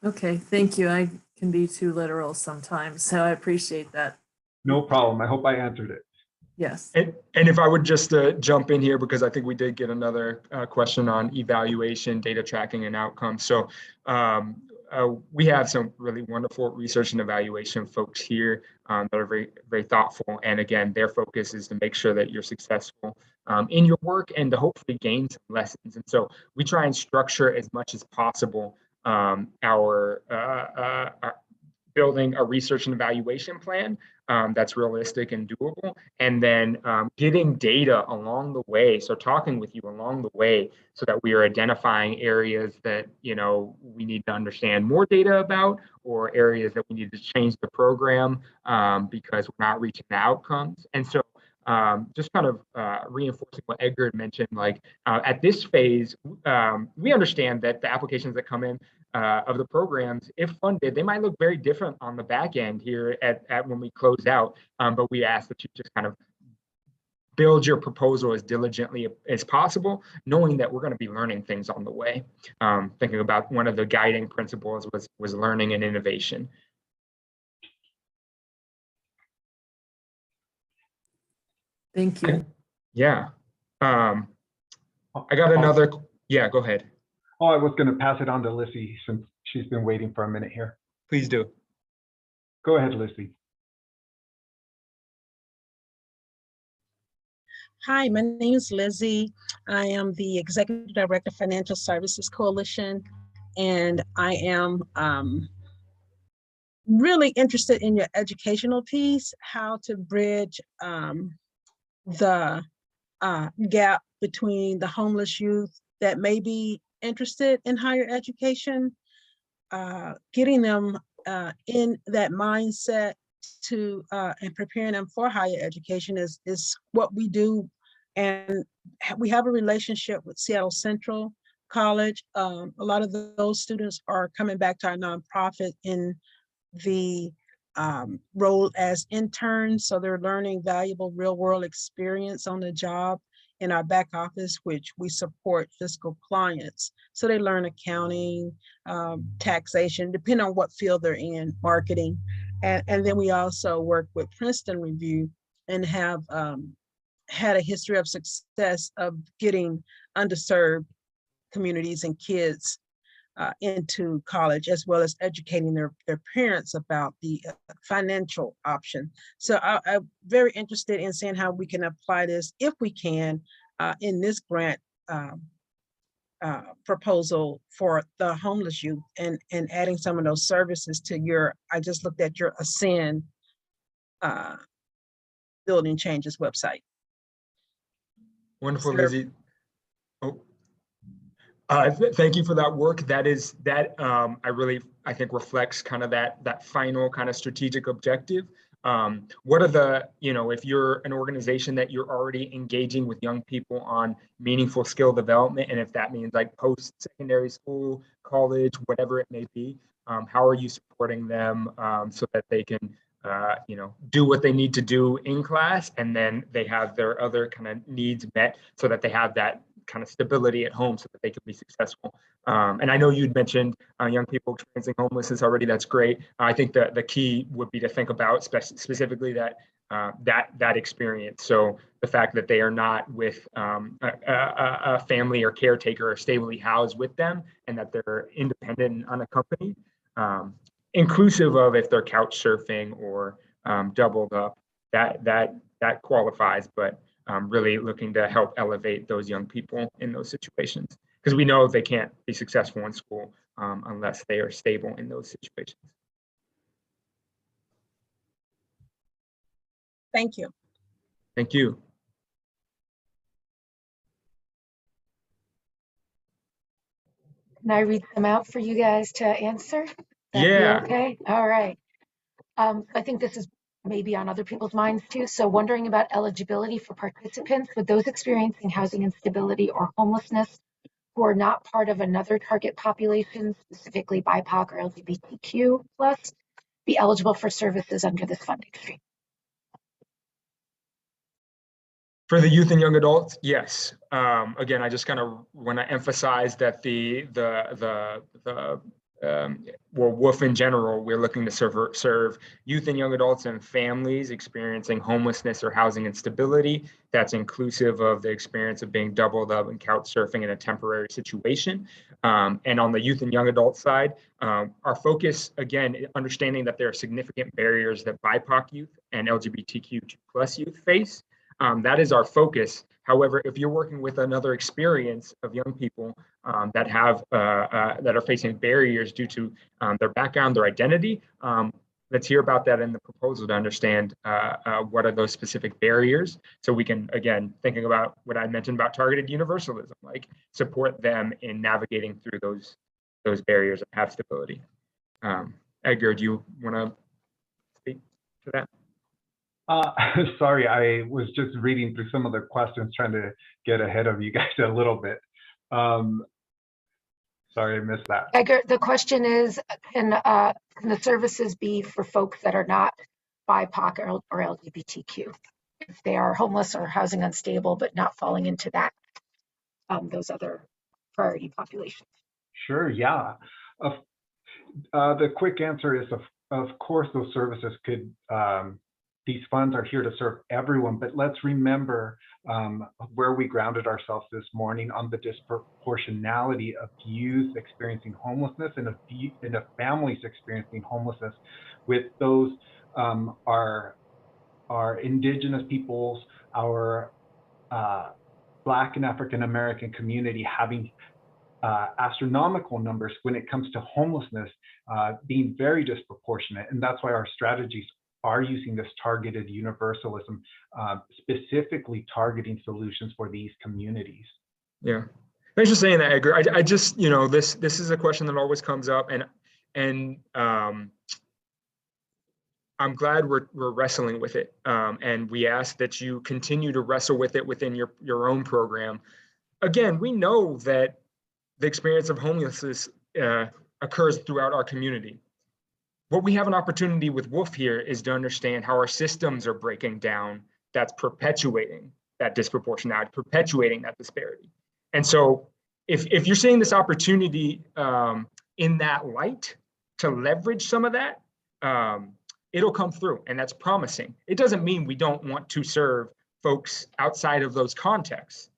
Okay, thank you. I can be too literal sometimes, so I appreciate that. No problem. I hope I answered it. Yes. And if I would just jump in here, because I think we did get another question on evaluation, data tracking, and outcomes. So we have some really wonderful research and evaluation folks here that are very, very thoughtful. And again, their focus is to make sure that you're successful in your work and to hopefully gain some lessons. And so we try and structure as much as possible our building a research and evaluation plan that's realistic and doable, and then getting data along the way. So talking with you along the way so that we are identifying areas that, we need to understand more data about, or areas that we need to change the program because we're not reaching the outcomes. And so just kind of reinforcing what Edgar had mentioned, like at this phase, we understand that the applications that come in of the programs, if funded, they might look very different on the back end here at when we close out. But we ask that you just kind of build your proposal as diligently as possible, knowing that we're going to be learning things on the way. Thinking about one of the guiding principles was learning and innovation. Thank you. Yeah. I got another. Yeah, go ahead. Oh, I was going to pass it on to Lissy since she's been waiting for a minute here. Please do. Go ahead, Lissy. Hi, my name is Lizzie. I am the Executive Director of Financial Services Coalition, and I am really interested in your educational piece, how to bridge the gap between the homeless youth that may be interested in higher education, getting them in that mindset to and preparing them for higher education is what we do. And we have a relationship with Seattle Central College. A lot of those students are coming back to our nonprofit in the role as interns. So they're learning valuable real world experience on the job in our back office, which we support fiscal clients. So they learn accounting, taxation, depending on what field they're in, marketing. And then we also work with Princeton Review and have had a history of success of getting underserved communities and kids into college, as well as educating their parents about the financial option. So I'm very interested in seeing how we can apply this, if we can, in this grant proposal for the homeless youth, and adding some of those services to your, I just looked at your Ascend Building Changes website. Wonderful, Sir. Lizzie. Oh, thank you for that work. That I think reflects kind of that final kind of strategic objective. What are the, if you're an organization that you're already engaging with young people on meaningful skill development, and if that means like post-secondary school, college, whatever it may be, how are you supporting them so that they can do what they need to do in class, and then they have their other kind of needs met so that they have that kind of stability at home so that they can be successful. And I know you'd mentioned young people experiencing homelessness already. That's great. I think that the key would be to think about specifically that experience. So the fact that they are not with a family or caretaker or stably housed with them, and that they're independent and unaccompanied, inclusive of if they're couch surfing or doubled up, that qualifies, but really looking to help elevate those young people in those situations, because we know they can't be successful in school unless they are stable in those situations. Thank you. Thank you. Can I read them out for you guys to answer? That'd be Yeah. okay. All right. I think this is maybe on other people's minds too. So wondering about eligibility for participants with those experiencing housing instability or homelessness who are not part of another target population, specifically BIPOC or LGBTQ plus, be eligible for services under this funding stream. For the youth and young adults, yes. Again, I just kind of want to emphasize that WOOF in general, we're looking to serve youth and young adults and families experiencing homelessness or housing instability. That's inclusive of the experience of being doubled up and couch surfing in a temporary situation. And on the youth and young adult side, our focus, again, understanding that there are significant barriers that BIPOC youth and LGBTQ+ youth face. That is our focus. However, if you're working with another experience of young people that are facing barriers due to their background, their identity, let's hear about that in the proposal to understand what are those specific barriers, so we can, again, thinking about what I mentioned about targeted universalism, like support them in navigating through those barriers and have stability. Edgar, do you want to speak to that? Sorry, I was just reading through some of the questions, trying to get ahead of you guys a little bit. Sorry, I missed that. Edgar, the question is, can the services be for folks that are not BIPOC or LGBTQ? If they are homeless or housing unstable, but not falling into that, those other priority populations. Sure, yeah. The quick answer is, of course, those services could, these funds are here to serve everyone, but let's remember where we grounded ourselves this morning on the disproportionality of youth experiencing homelessness and of families experiencing homelessness, with those our indigenous peoples, our Black and African American community having astronomical numbers when it comes to homelessness, being very disproportionate. And that's why our strategies are using this targeted universalism, specifically targeting solutions for these communities. Yeah, thanks for saying that, Edgar. I just, this is a question that always comes up, and I'm glad we're wrestling with it, and we ask that you continue to wrestle with it within your own program. Again, we know that the experience of homelessness occurs throughout our community. What we have an opportunity with WOOF here is to understand how our systems are breaking down that's perpetuating that disproportionality, perpetuating that disparity. And so if you're seeing this opportunity in that light to leverage some of that, it'll come through, and that's promising. It doesn't mean we don't want to serve folks outside of those contexts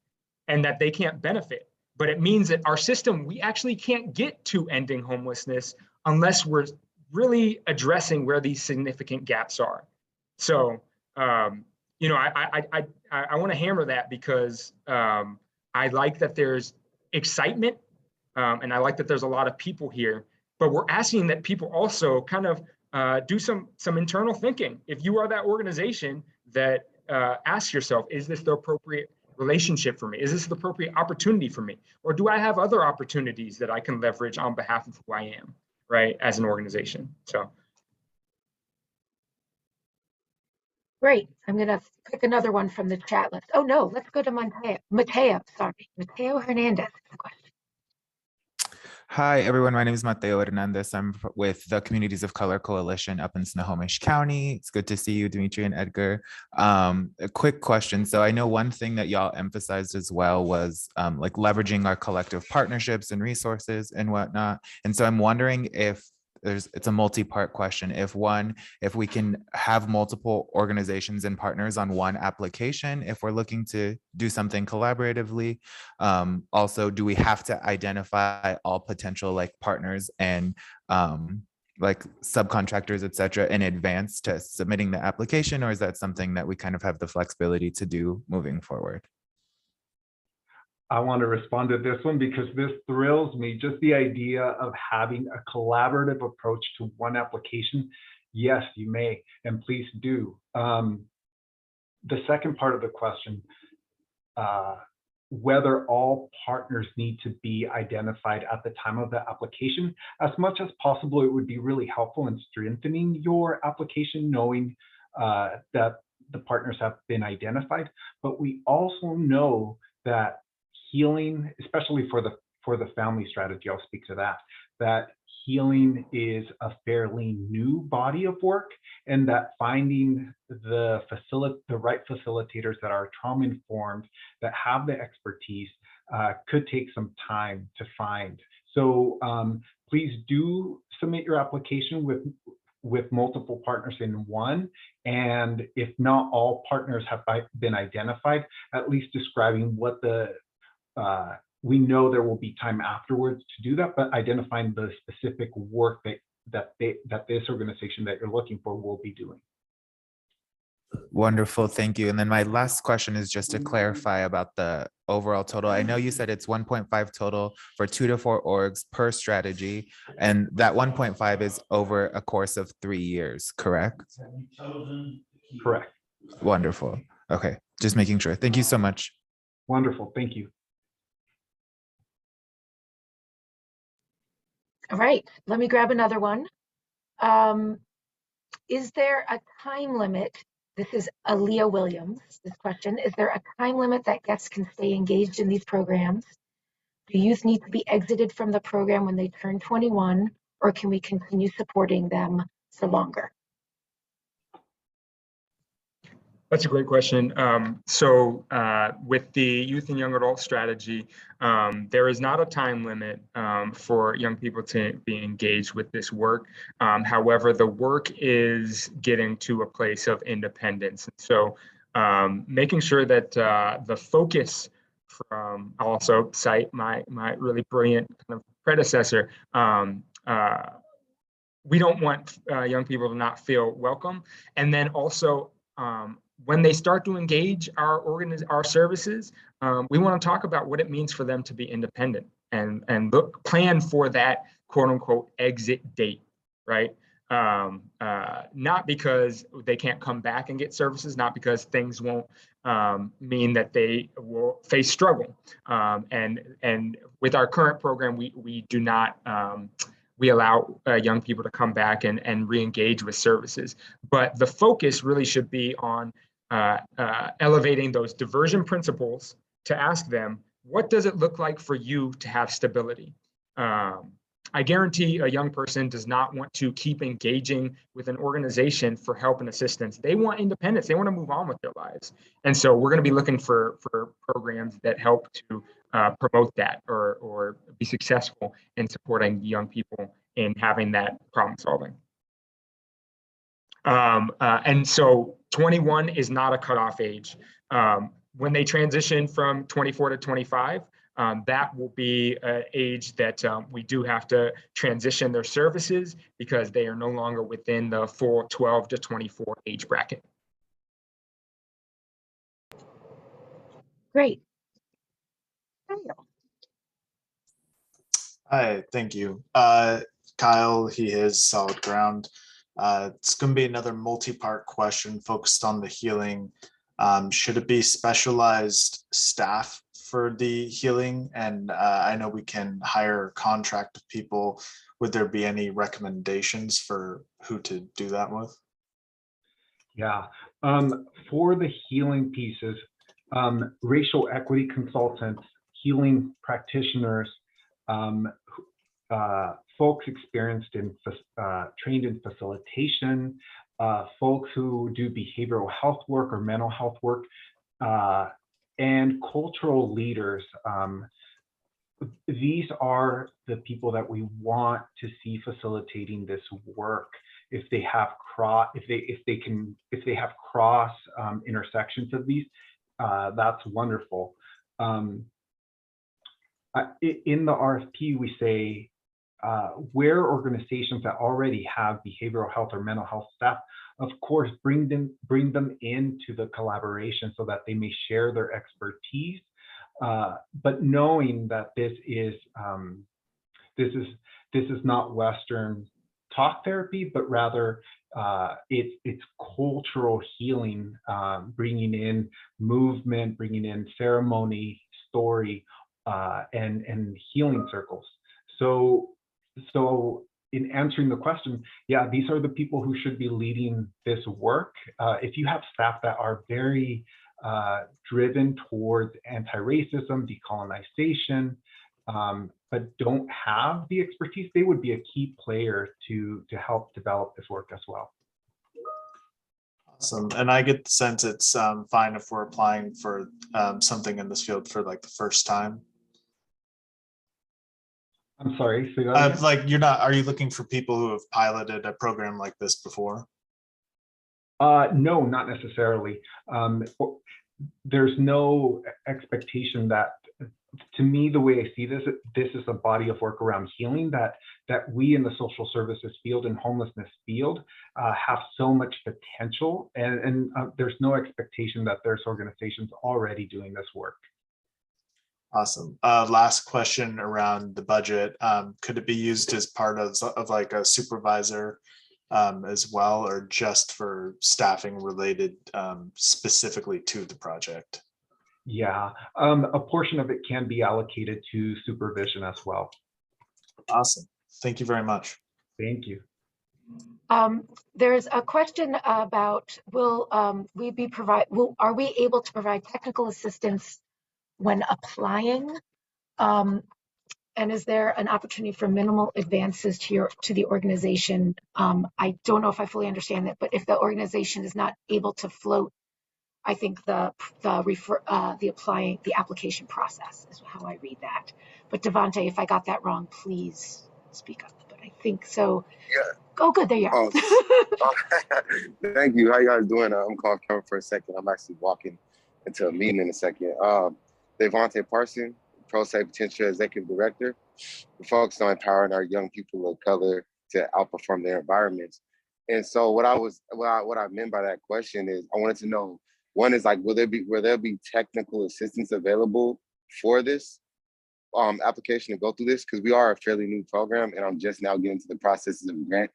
and that they can't benefit, but it means that our system, we actually can't get to ending homelessness unless we're really addressing where these significant gaps are. So, you know, I want to hammer that because I like that there's excitement, and I like that there's a lot of people here, but we're asking that people also kind of do some internal thinking. If you are that organization that asks yourself, is this the appropriate relationship for me? Is this the appropriate opportunity for me? Or do I have other opportunities that I can leverage on behalf of who I am, right, as an organization? So. Great. I'm going to pick another one from the chat list. Oh, no, let's go to Mateo, sorry. Mateo Hernandez. Hi, everyone. My name is Mateo Hernandez. I'm with the Communities of Color Coalition up in Snohomish County. It's good to see you, Dimitri and Edgar. A quick question. So I know one thing that y'all emphasized as well was like leveraging our collective partnerships and resources and whatnot. And so I'm wondering if it's a multi-part question. If we can have multiple organizations and partners on one application, if we're looking to do something collaboratively. Also, do we have to identify all potential like partners and like subcontractors, et cetera, in advance to submitting the application, or is that something that we kind of have the flexibility to do moving forward? I want to respond to this one because this thrills me. Just the idea of having a collaborative approach to one application. Yes, you may, and please do. The second part of the question, whether all partners need to be identified at the time of the application. As much as possible, it would be really helpful in strengthening your application, knowing that the partners have been identified. But we also know that healing, especially for the family strategy, I'll speak to that healing is a fairly new body of work, and that finding the right facilitators that are trauma informed, that have the expertise, could take some time to find. So please do submit your application with multiple partners in one, and if not all partners have been identified, at least describing what we know there will be time afterwards to do that, but identifying the specific work that this organization that you're looking for will be doing. Wonderful, thank you. And then my last question is just to clarify about the overall total. I know you said it's 1.5 total for 2 to 4 orgs per strategy, and that 1.5 is over a course of 3 years, correct? Correct. Wonderful. Okay, just making sure. Thank you so much. Wonderful, thank you. All right, let me grab another one. Is there a time limit? This is Aaliyah Williams, this question. Is there a time limit that guests can stay engaged in these programs? Do youth need to be exited from the program when they turn 21, or can we continue supporting them for longer? That's a great question. So with the youth and young adult strategy, there is not a time limit for young people to be engaged with this work. However, the work is getting to a place of independence. So making sure that the focus from, I'll also cite my really brilliant kind of predecessor, we don't want young people to not feel welcome. And then also, when they start to engage our services, we want to talk about what it means for them to be independent and plan for that quote unquote exit date, right? Not because they can't come back and get services, not because things won't mean that they will face struggle. And with our current program, we do not. We allow young people to come back and re-engage with services. But the focus really should be on elevating those diversion principles to ask them, what does it look like for you to have stability? I guarantee a young person does not want to keep engaging with an organization for help and assistance. They want independence. They want to move on with their lives. And so we're going to be looking for programs that help to promote that or be successful in supporting young people in having that problem solving. And so 21 is not a cutoff age. When they transition from 24 to 25, that will be an age that we do have to transition their services because they are no longer within the 12 to 24 age bracket. Great. Hi, thank you. Kyle, he is solid ground. It's going to be another multi-part question focused on the healing. Should it be specialized staff for the healing? And I know we can hire contract people. Would there be any recommendations for who to do that with? Yeah, for the healing pieces, racial equity consultants, healing practitioners, folks experienced in trained in facilitation, folks who do behavioral health work or mental health work, and cultural leaders. These are the people that we want to see facilitating this work. If they have cross intersections of these, that's wonderful. In the RFP, we say where organizations that already have behavioral health or mental health staff, of course, bring them into the collaboration so that they may share their expertise. But knowing that this is not Western talk therapy, but rather it's cultural healing, bringing in movement, bringing in ceremony, story, and healing circles. So in answering the question, yeah, these are the people who should be leading this work. If you have staff that are very driven towards anti-racism, decolonization, but don't have the expertise, they would be a key player to help develop this work as well. Awesome. And I get the sense it's fine if we're applying for something in this field for like the first time. I'm sorry, say that again? Like are you looking for people who have piloted a program like this before? No, not necessarily. There's no expectation that, to me, the way I see this is a body of work around healing that we in the social services field and homelessness field have so much potential, and there's no expectation that there's organizations already doing this work. Awesome. Last question around the budget. Could it be used as part of like a supervisor as well, or just for staffing related specifically to the project? Yeah, a portion of it can be allocated to supervision as well. Awesome. Thank you very much. Thank you. There's a question about are we able to provide technical assistance when applying? And is there an opportunity for minimal advances to the organization? I don't know if I fully understand that, but if the organization is not able to float, I think the application process is how I read that. But Devontae, if I got that wrong, please speak up. But I think so. Yeah. Oh, good. There you are. Thank you. How you guys doing? I'm calling for a second. I'm actually walking into a meeting in a second. Devontae Parson, Pro Say Potential Executive Director. We're focused on empowering our young people of color to outperform their environments. And so what I meant by that question is I wanted to know, one is like, will there be technical assistance available for this application to go through this? Because we are a fairly new program, and I'm just now getting to the processes of grant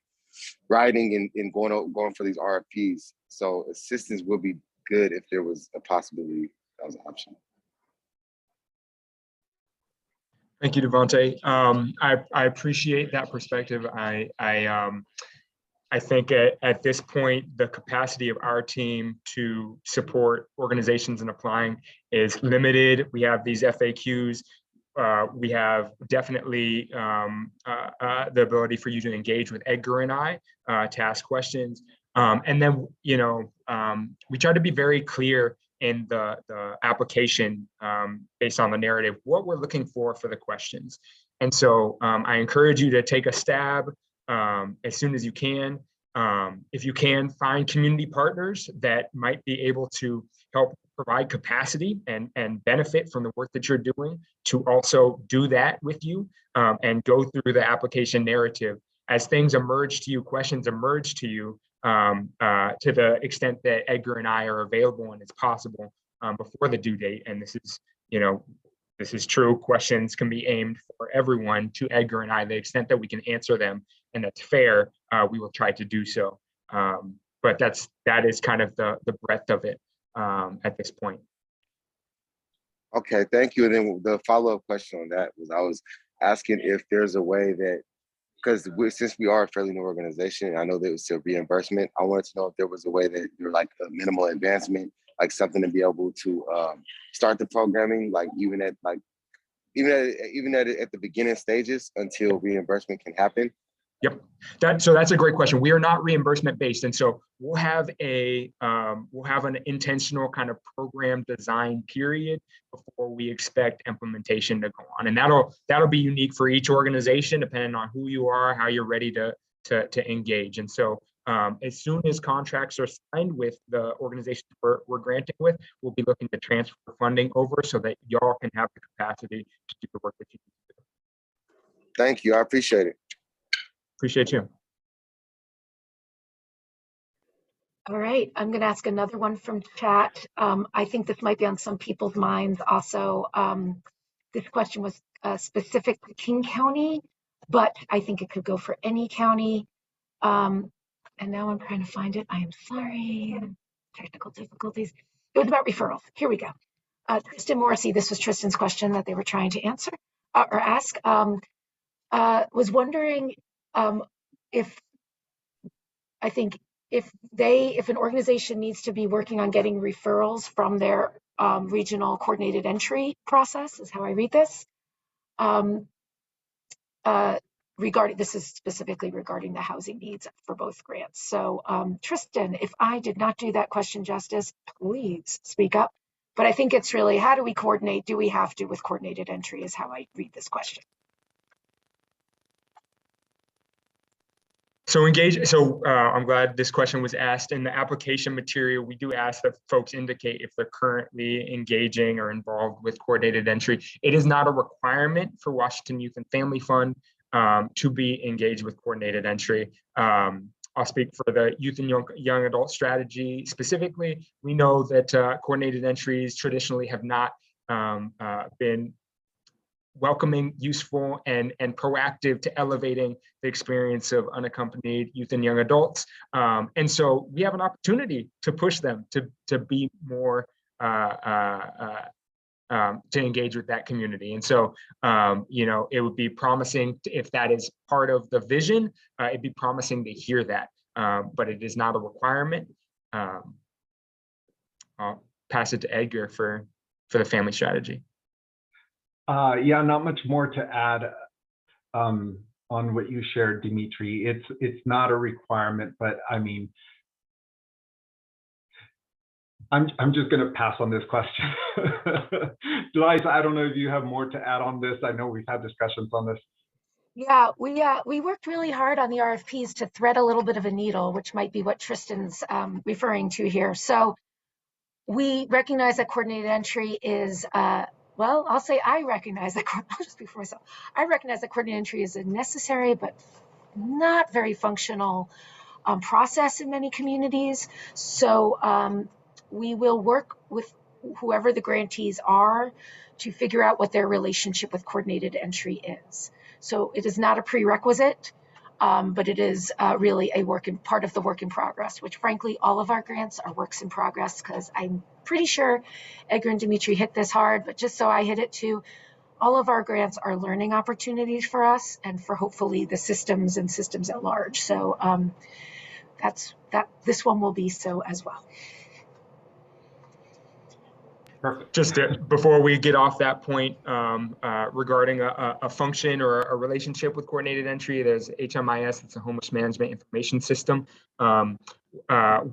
writing and going for these RFPs. So assistance would be good if there was a possibility that was an option. Thank you, Devontae. I appreciate that perspective. I think at this point, the capacity of our team to support organizations in applying is limited. We have these FAQs. We have definitely the ability for you to engage with Edgar and I to ask questions. And then, we try to be very clear in the application based on the narrative, what we're looking for the questions. And so I encourage you to take a stab as soon as you can. if you can find community partners that might be able to help provide capacity and benefit from the work that you're doing, to also do that with you and go through the application narrative. As things emerge to you, questions emerge to you, to the extent that Edgar and I are available and it's possible before the due date. And this is, this is true. Questions can be aimed for everyone to Edgar and I. The extent that we can answer them and that's fair, we will try to do so. But that is kind of the breadth of it at this point. Okay, thank you. And then the follow-up question on that was, I was asking if there's a way that, because since we are a fairly new organization, I know there was still reimbursement. I wanted to know if there was a way that you're like a minimal advancement, like something to be able to start the programming, like even at the beginning stages until reimbursement can happen. Yep. So that's a great question. We are not reimbursement based, and so we'll have an intentional kind of program design period before we expect implementation to go on, and that'll be unique for each organization depending on who you are, how you're ready to engage. And so as soon as contracts are signed with the organizations we're granting with, we'll be looking to transfer funding over so that y'all can have the capacity to do the work that you need to do. Thank you. I appreciate it. Appreciate you. All right, I'm going to ask another one from chat. I think this might be on some people's minds also. This question was specific to King County, but I think it could go for any county. And now I'm trying to find it. I am sorry. Technical difficulties. It was about referrals. Here we go. Tristan Morrissey, this was Tristan's question that they were trying to answer or ask. Was wondering if an organization needs to be working on getting referrals from their regional coordinated entry process, is how I read this. This is specifically regarding the housing needs for both grants. So Tristan, if I did not do that question justice, please speak up. But I think it's really, how do we coordinate? Do we have to with coordinated entry is how I read this question. So I'm glad this question was asked. In the application material, we do ask that folks indicate if they're currently engaging or involved with coordinated entry. It is not a requirement for Washington Youth and Family Fund to be engaged with coordinated entry. I'll speak for the youth and young adult strategy specifically. We know that coordinated entries traditionally have not been welcoming, useful, and proactive to elevating the experience of unaccompanied youth and young adults. And so we have an opportunity to push them to be more, to engage with that community. And so, it would be promising if that is part of the vision, it'd be promising to hear that, but it is not a requirement. I'll pass it to Edgar for the family strategy. Yeah, not much more to add on what you shared, Dimitri. It's not a requirement, but I mean, I'm just going to pass on this question. Liza, I don't know if you have more to add on this. I know we've had discussions on this. Yeah, we worked really hard on the RFPs to thread a little bit of a needle, which might be what Tristan's referring to here. So we recognize that coordinated entry is well, I'll say I recognize that, I'll just speak for myself. I recognize that coordinated entry is a necessary but not very functional process in many communities. So we will work with whoever the grantees are to figure out what their relationship with coordinated entry is. So it is not a prerequisite, but it is really part of the work in progress, which frankly, all of our grants are works in progress, because I'm pretty sure Edgar and Dimitri hit this hard, but just so I hit it too, all of our grants are learning opportunities for us and for hopefully the systems and systems at large. So this one will be so as well. Perfect. Just before we get off that point, regarding a function or a relationship with coordinated entry, there's HMIS, it's a homeless management information system.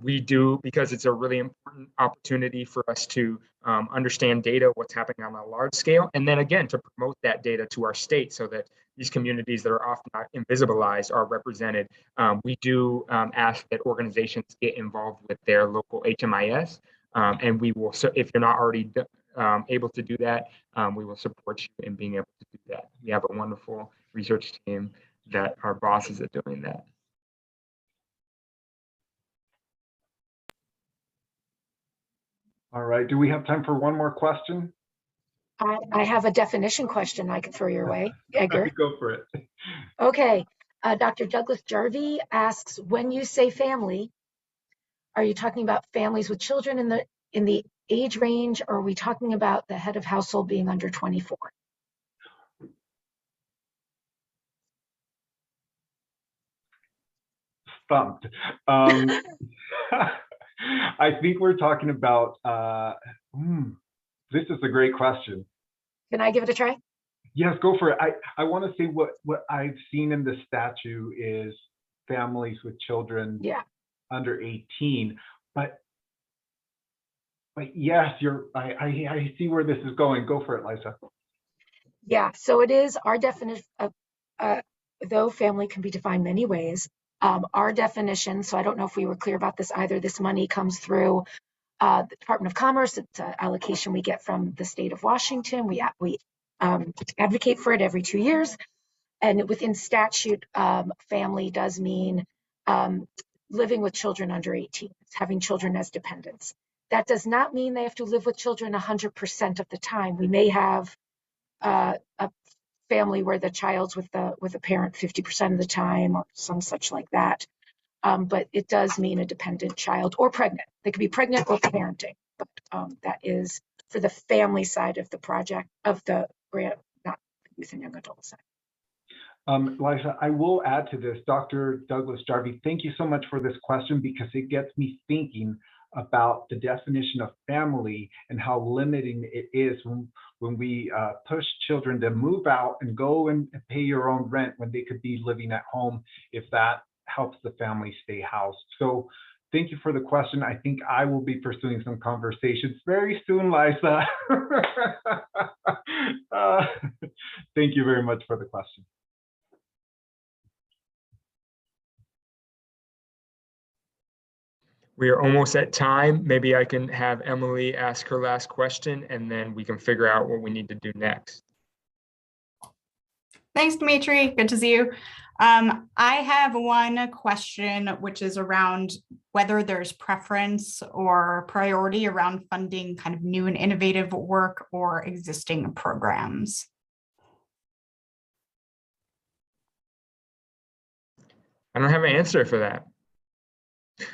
We do, because it's a really important opportunity for us to understand data, what's happening on a large scale, and then again, to promote that data to our state so that these communities that are often not invisibilized are represented. We do ask that organizations get involved with their local HMIS. And we will, so if you're not already able to do that, we will support you in being able to do that. We have a wonderful research team that our bosses are doing that. All right, do we have time for one more question? I have a definition question I could throw your way, Edgar. Go for it. Okay, Dr. Douglas Jarvie asks, when you say family, are you talking about families with children in the age range, or are we talking about the head of household being under 24? Stumped. I think we're talking about, this is a great question. Can I give it a try? Yes, go for it. I want to say what I've seen in the statute is families with children under 18, but yes, I see where this is going. Go for it, Liza. Yeah, so it is our definition of, though family can be defined many ways, our definition, so I don't know if we were clear about this either, this money comes through the Department of Commerce. It's an allocation we get from the state of Washington. We advocate for it every 2 years. And within statute, family does mean living with children under 18, having children as dependents. That does not mean they have to live with children 100% of the time. We may have a family where the child's with a parent 50% of the time, or some such like that. But it does mean a dependent child or pregnant. They could be pregnant or parenting, but that is for the family side of the project, of the grant, not the youth and young adult side. Liza, I will add to this. Dr. Douglas Jarvie, thank you so much for this question, because it gets me thinking about the definition of family and how limiting it is when we push children to move out and go and pay your own rent when they could be living at home, if that helps the family stay housed. So thank you for the question. I think I will be pursuing some conversations very soon, Liza. Thank you very much for the question. We are almost at time. Maybe I can have Emily ask her last question, and then we can figure out what we need to do next. Thanks, Dimitri. Good to see you. I have one question, which is around whether there's preference or priority around funding kind of new and innovative work or existing programs. I don't have an answer for that.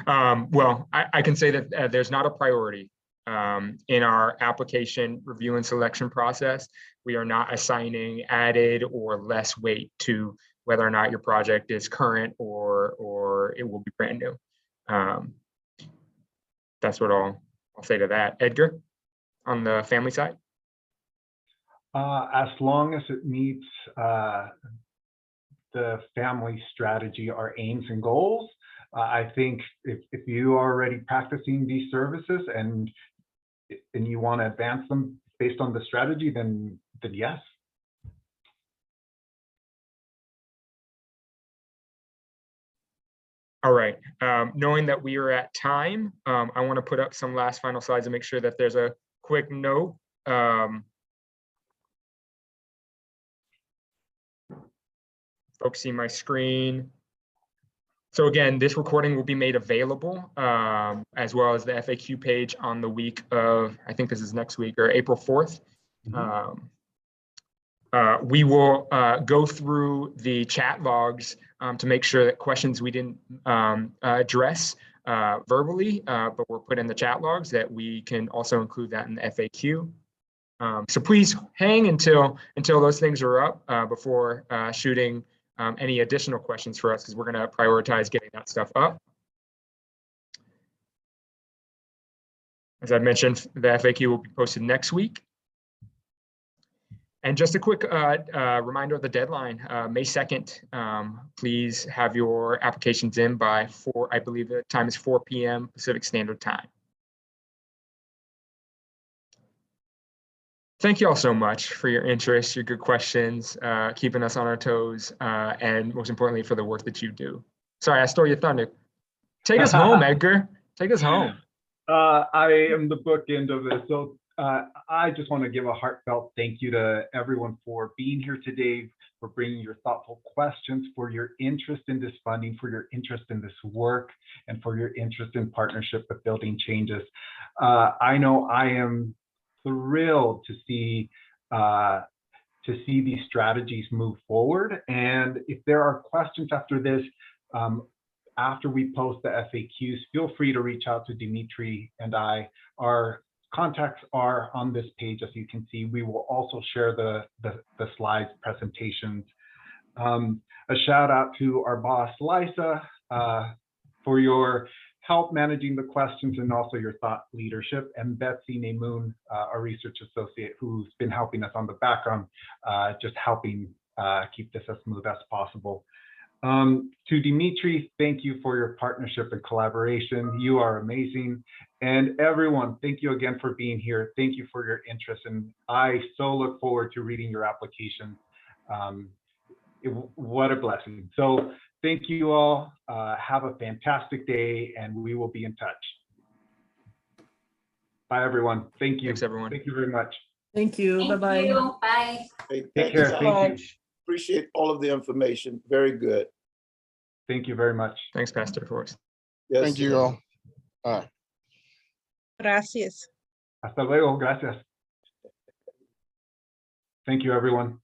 Well, I can say that there's not a priority in our application review and selection process. We are not assigning added or less weight to whether or not your project is current or it will be brand new. That's what I'll say to that. Edgar, on the family side? As long as it meets the family strategy, our aims and goals, I think if you are already practicing these services and you want to advance them based on the strategy, then yes. All right. Knowing that we are at time, I want to put up some last final slides and make sure that there's a quick note. Focusing my screen. So again, this recording will be made available as well as the FAQ page on the week of, I think this is next week, or April 4th. We will go through the chat logs to make sure that questions we didn't address verbally, but were put in the chat logs, that we can also include that in the FAQ. So please hang until those things are up before shooting any additional questions for us, because we're going to prioritize getting that stuff up. As I mentioned, the FAQ will be posted next week. And just a quick reminder of the deadline, May 2nd, please have your applications in by 4, I believe the time is 4 p.m. Pacific Standard Time. Thank you all so much for your interest, your good questions, keeping us on our toes, and most importantly, for the work that you do. Sorry, I stole your thunder. Take us home, Edgar. Take us home. I am the bookend of this. So I just want to give a heartfelt thank you to everyone for being here today, for bringing your thoughtful questions, for your interest in this funding, for your interest in this work, and for your interest in partnership with Building Changes. I know I am thrilled to see these strategies move forward. And if there are questions after this, after we post the FAQs, feel free to reach out to Dimitri and I. Our contacts are on this page, as you can see. We will also share the slides presentations. A shout out to our boss, Lisa, for your help managing the questions and also your thought leadership, and Betsy Namoon, our research associate, who's been helping us on the background, just helping keep this as smooth as possible. To Dimitri, thank you for your partnership and collaboration. You are amazing. And everyone, thank you again for being here. Thank you for your interest. And I so look forward to reading your application. What a blessing. So thank you all. Have a fantastic day, and we will be in touch. Bye, everyone. Thank you. Thanks, everyone. Thank you very much. Thank you. Bye-bye. Bye. Take care. so Thank you. much. Appreciate all of the information. Very good. Thank you very much. Thanks, Pastor Forrest. Yes, Thank you sir. all. Bye. Gracias. Hasta luego. Gracias. Thank you, everyone.